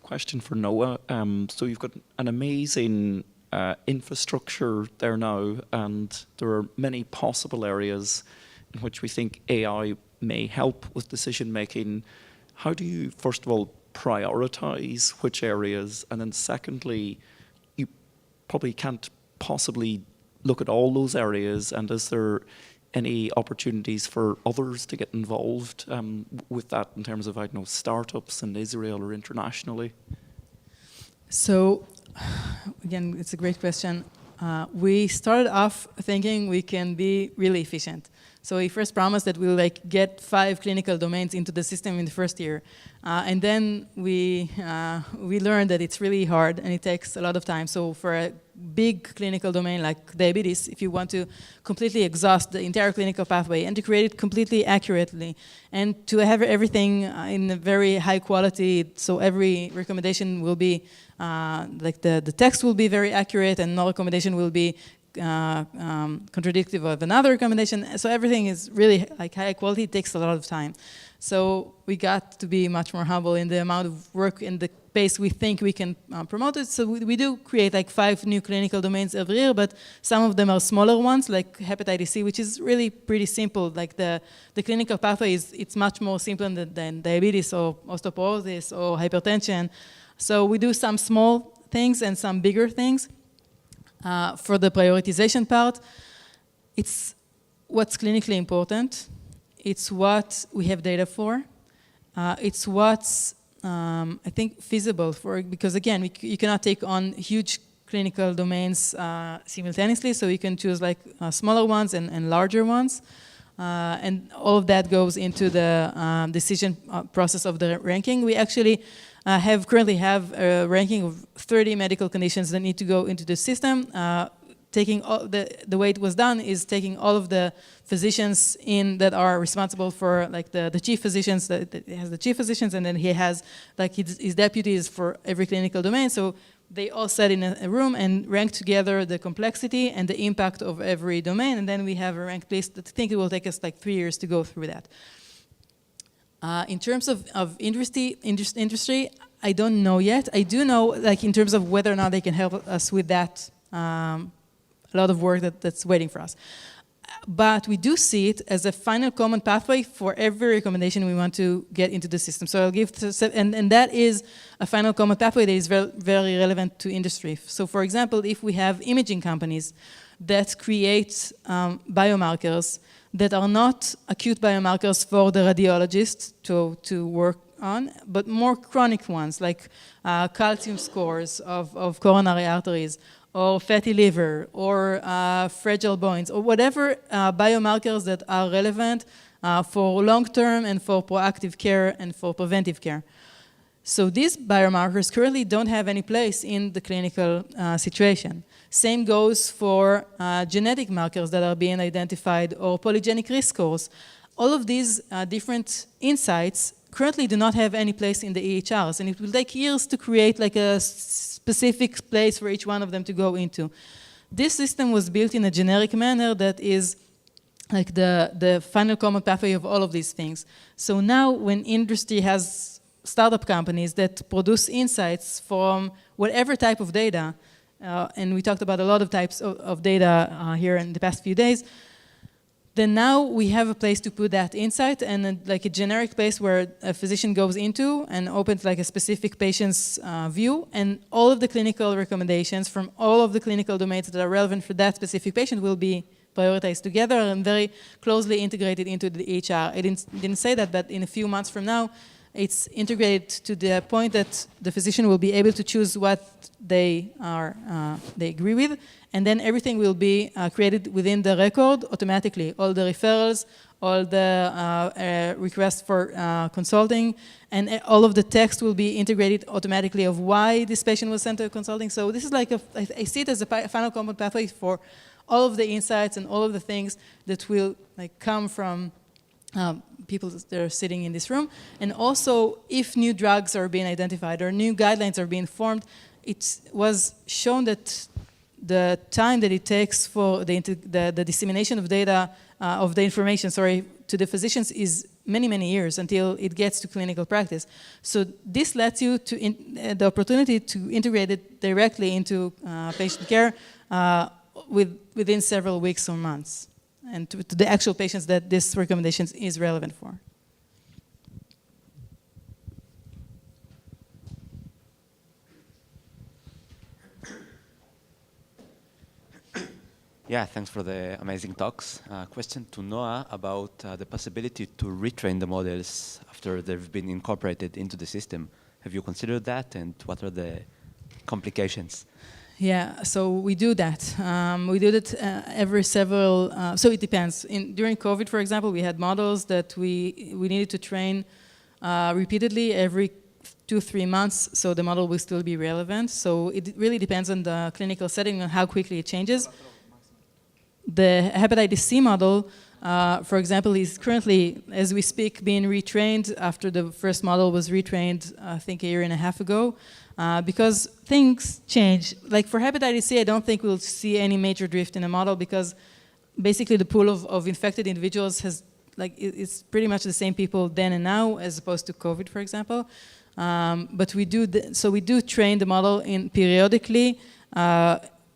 question for Noah. So you've got an amazing infrastructure there now, and there are many possible areas in which we think AI may help with decision making. How do you, first of all, prioritize which areas? And then secondly, you probably can't possibly look at all those areas, and is there any opportunities for others to get involved with that in terms of, I don't know, startups in Israel or internationally? So, again, it's a great question. We started off thinking we can be really efficient. So we first promised that we'll get 5 clinical domains into the system in the first year. And then we learned that it's really hard and it takes a lot of time. So for a big clinical domain like diabetes, if you want to completely exhaust the entire clinical pathway and to create it completely accurately and to have everything in a very high quality, so every recommendation will be, the text will be very accurate and no recommendation will be contradictive of another recommendation. So everything is really high quality. It takes a lot of time. So we got to be much more humble in the amount of work and the pace we think we can promote it. So we do create 5 new clinical domains every year, but some of them are smaller ones, like hepatitis C, which is really pretty simple. Like the clinical pathway it's much more simple than diabetes or osteoporosis or hypertension. So we do some small things and some bigger things. For the prioritization part, it's what's clinically important. It's what we have data for. It's what's, I think, feasible for, because again, you cannot take on huge clinical domains simultaneously, so you can choose smaller ones and larger ones. And all of that goes into the decision process of the ranking. We actually currently have a ranking of 30 medical conditions that need to go into the system. Taking all the way it was done is taking all of the physicians in that are responsible for the chief physicians, that has the chief physicians, and then he has his deputies for every clinical domain. So they all sat in a room and ranked together the complexity and the impact of every domain, and then we have a ranked list that I think it will take us 3 years to go through that. In terms of industry, I don't know yet. I do know, in terms of whether or not they can help us with that, a lot of work that's waiting for us. But we do see it as a final common pathway for every recommendation we want to get into the system. So I'll give, and that is a final common pathway that is very, very relevant to industry. So for example, if we have imaging companies that create biomarkers that are not acute biomarkers for the radiologist to work on, but more chronic ones, like calcium scores of coronary arteries, or fatty liver, or fragile bones, or whatever biomarkers that are relevant for long-term and for proactive care and for preventive care. So these biomarkers currently don't have any place in the clinical situation. Same goes for genetic markers that are being identified or polygenic risk scores. All of these different insights currently do not have any place in the EHRs, and it will take years to create a specific place for each one of them to go into. This system was built in a generic manner that is like the final common pathway of all of these things. So now when industry has startup companies that produce insights from whatever type of data, and we talked about a lot of types of data here in the past few days, then now we have a place to put that insight, and like a generic place where a physician goes into and opens like a specific patient's view, and all of the clinical recommendations from all of the clinical domains that are relevant for that specific patient will be prioritized together and very closely integrated into the EHR. I didn't say that, but in a few months from now, it's integrated to the point that the physician will be able to choose what they agree with, and then everything will be created within the record automatically. All the referrals, all the requests for consulting, and all of the text will be integrated automatically of why this patient was sent to consulting. So this is like I see it as a final common pathway for all of the insights and all of the things that will like come from people that are sitting in this room. And also, if new drugs are being identified or new guidelines are being formed, it was shown that the time that it takes for the dissemination of data, of the information, to the physicians is many, many years until it gets to clinical practice. So this lets you to the opportunity to integrate it directly into patient care within several weeks or months, and to the actual patients that this recommendation is relevant for. Yeah, thanks for the amazing talks. Question to Noah about the possibility to retrain the models after they've been incorporated into the system. Have you considered that, and what are the complications? Yeah, so we do that. We do that every several, so it depends. During COVID, for example, we had models that we needed to train repeatedly every 2-3 months, so the model will still be relevant. So it really depends on the clinical setting and how quickly it changes. The hepatitis C model, for example, is currently, as we speak, being retrained after the first model was retrained, I think, a year and a half ago. Because things change. Like for hepatitis C, I don't think we'll see any major drift in the model, because basically the pool of infected individuals it's pretty much the same people then and now as opposed to COVID, for example. But we do train the model periodically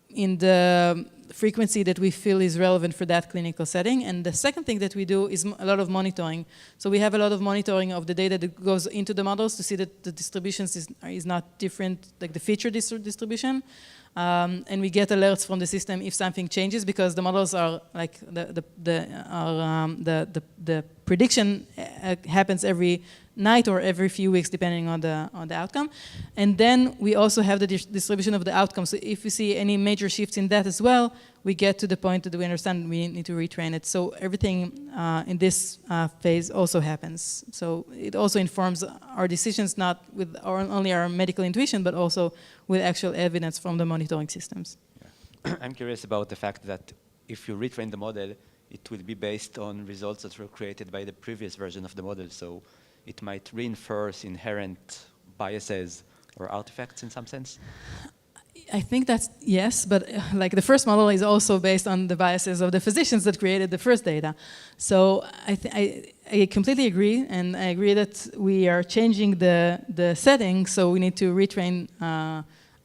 in the frequency that we feel is relevant for that clinical setting. And the second thing that we do is a lot of monitoring. So we have a lot of monitoring of the data that goes into the models to see that the distributions is not different, like the feature distribution. And we get alerts from the system if something changes, because the models are like the prediction happens every night or every few weeks, depending on the outcome. And then we also have the distribution of the outcome. So if we see any major shifts in that as well, we get to the point that we understand we need to retrain it. So everything in this phase also happens. So it also informs our decisions, not with only our medical intuition, but also with actual evidence from the monitoring systems. Yeah. I'm curious about the fact that if you retrain the model, it will be based on results that were created by the previous version of the model. So it might reinforce inherent biases or artifacts in some sense? I think that's yes, but like the first model is also based on the biases of the physicians that created the first data. So I completely agree, and I agree that we are changing the setting, so we need to retrain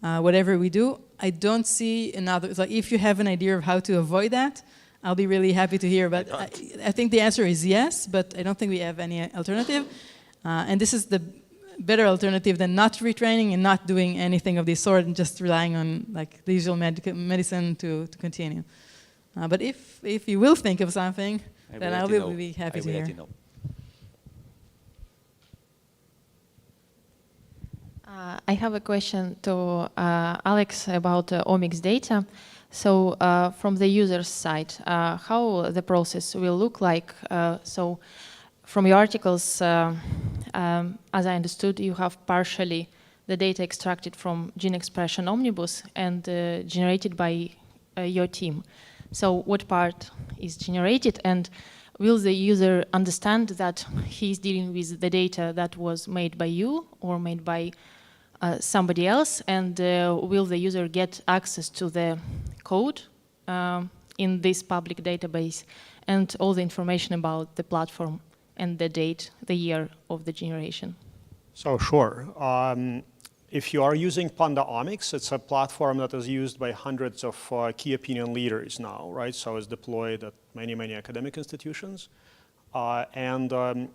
whatever we do. I don't see another, like if you have an idea of how to avoid that, I'll be really happy to hear, but I think the answer is yes, but I don't think we have any alternative. And this is the better alternative than not retraining and not doing anything of this sort and just relying on like the usual medicine to continue. But if you will think of something, then I'll be happy to hear. I have a question to Alex about omics data. So from the user's side, how the process will look like? So from your articles, as I understood, you have partially the data extracted from Gene Expression Omnibus and generated by your team. So what part is generated, and will the user understand that he's dealing with the data that was made by you or made by somebody else, and will the user get access to the code in this public database? and all the information about the platform and the date, the year of the generation? So sure. If you are using PandaOmics, it's a platform that is used by hundreds of key opinion leaders now, right? So it's deployed at many, many academic institutions. This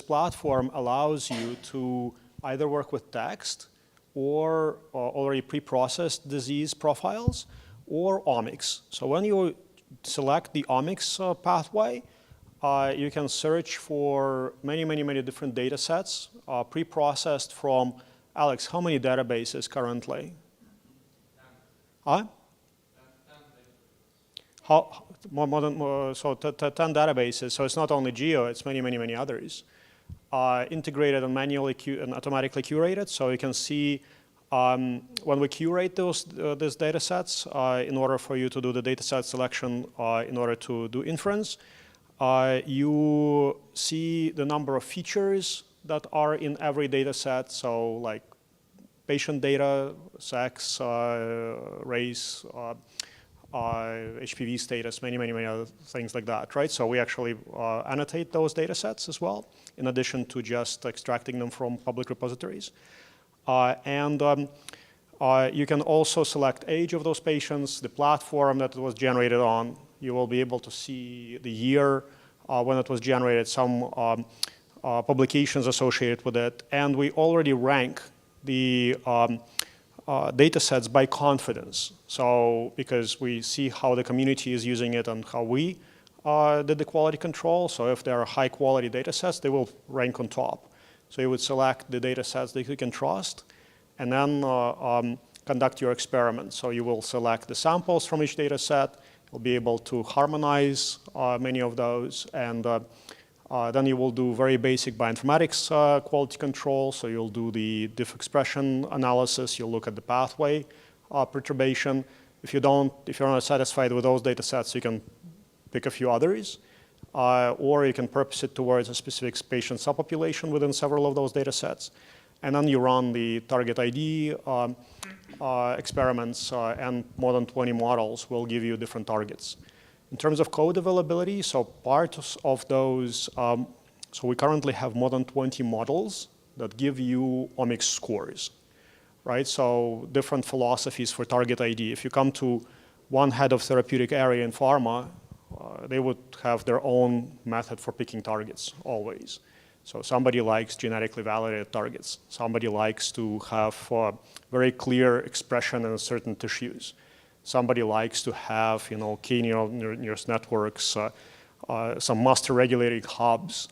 platform allows you to either work with text or already pre-processed disease profiles or omics. So when you select the omics pathway, you can search for many, many, many different data sets pre-processed from, Alex, how many databases currently? Huh? More than 10 databases. So it's not only geo, it's many, many, many others. Integrated and manually and automatically curated. So you can see when we curate these data sets in order for you to do the data set selection in order to do inference, you see the number of features that are in every data set. So like patient data, sex, race, HPV status, many, many, many other things like that, right? So we actually annotate those data sets as well, in addition to just extracting them from public repositories. You can also select age of those patients, the platform that it was generated on. You will be able to see the year when it was generated, some publications associated with it. And we already rank the data sets by confidence. So because we see how the community is using it and how we did the quality control. So if there are high quality data sets, they will rank on top. So you would select the data sets that you can trust and then conduct your experiment. So you will select the samples from each data set. You'll be able to harmonize many of those. And then you will do very basic bioinformatics quality control. So you'll do the diff expression analysis. You'll look at the pathway perturbation. If you're not satisfied with those data sets, you can pick a few others. Or you can purpose it towards a specific patient subpopulation within several of those data sets. And then you run the target ID experiments, and more than 20 models will give you different targets. In terms of code availability, so part of those, so we currently have more than 20 models that give you omics scores, right? So different philosophies for target ID. If you come to one head of therapeutic area in pharma, they would have their own method for picking targets always. So somebody likes genetically validated targets. Somebody likes to have very clear expression in certain tissues. Somebody likes to have, key neural networks, some master regulating hubs.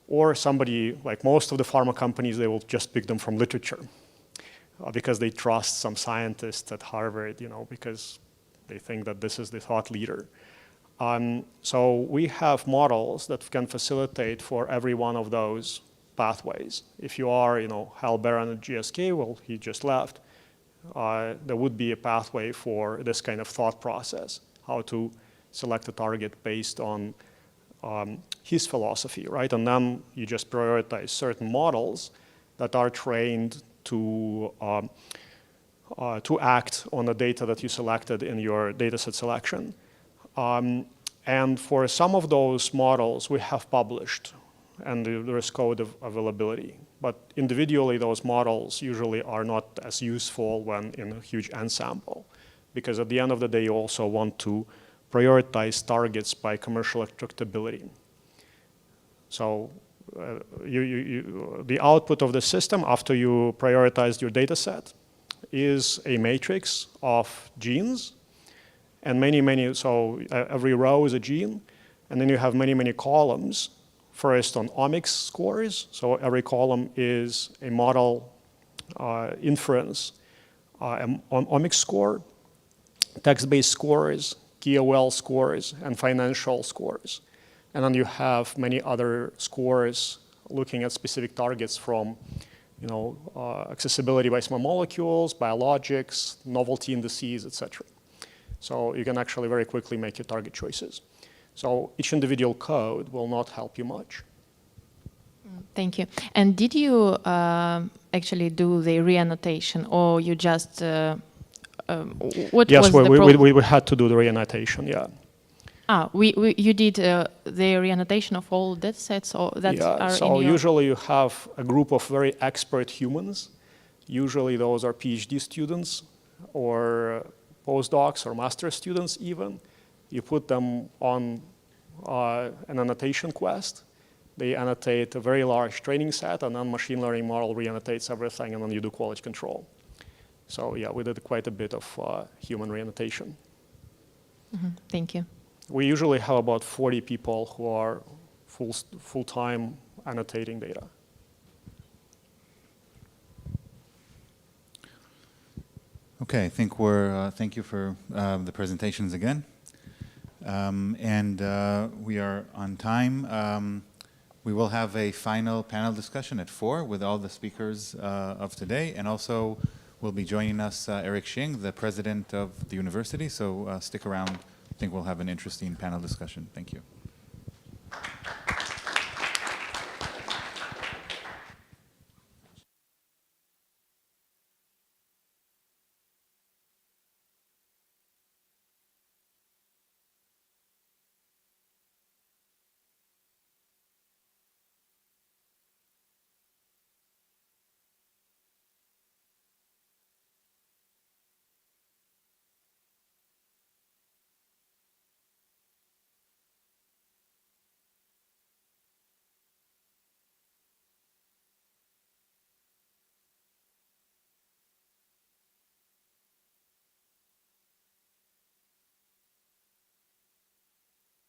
Or somebody, like most of the pharma companies, they will just pick them from literature because they trust some scientists at Harvard, because they think that this is the thought leader. So we have models that can facilitate for every one of those pathways. If you are, Hal Barron at GSK, well, he just left. There would be a pathway for this kind of thought process, how to select a target based on his philosophy, right? And then you just prioritize certain models that are trained to act on the data that you selected in your dataset selection. And for some of those models, we have published, and there is code availability. But individually, those models usually are not as useful when in a huge ensemble, because at the end of the day, you also want to prioritize targets by commercial attractability. So the output of the system after you prioritized your data set is a matrix of genes. And so every row is a gene, and then you have many columns, first on omics scores. So every column is a model inference on omics score, text-based scores, KOL scores, and financial scores. And then you have many other scores looking at specific targets from accessibility by small molecules, biologics, novelty indices, etc. So you can actually very quickly make your target choices. So each individual code will not help you much. Thank you. And did you actually do the reannotation, or you just, what yes, was the problem? we had to do the reannotation, yeah. You did the reannotation of all data sets or that are so in your... usually you have a group of very expert humans. Usually those are PhD students or postdocs or master students even. You put them on an annotation quest. They annotate a very large training set, and then machine learning model reannotates everything, and then you do quality control. So yeah, we did quite a bit of human reannotation. Thank you. We usually have about 40 people who are full-time annotating data. Okay, I think thank you for the presentations again. We are on time. We will have a final panel discussion at 4 with all the speakers of today, and also will be joining us Eric Xing, the president of the university, so stick around. I think we'll have an interesting panel discussion. Thank you.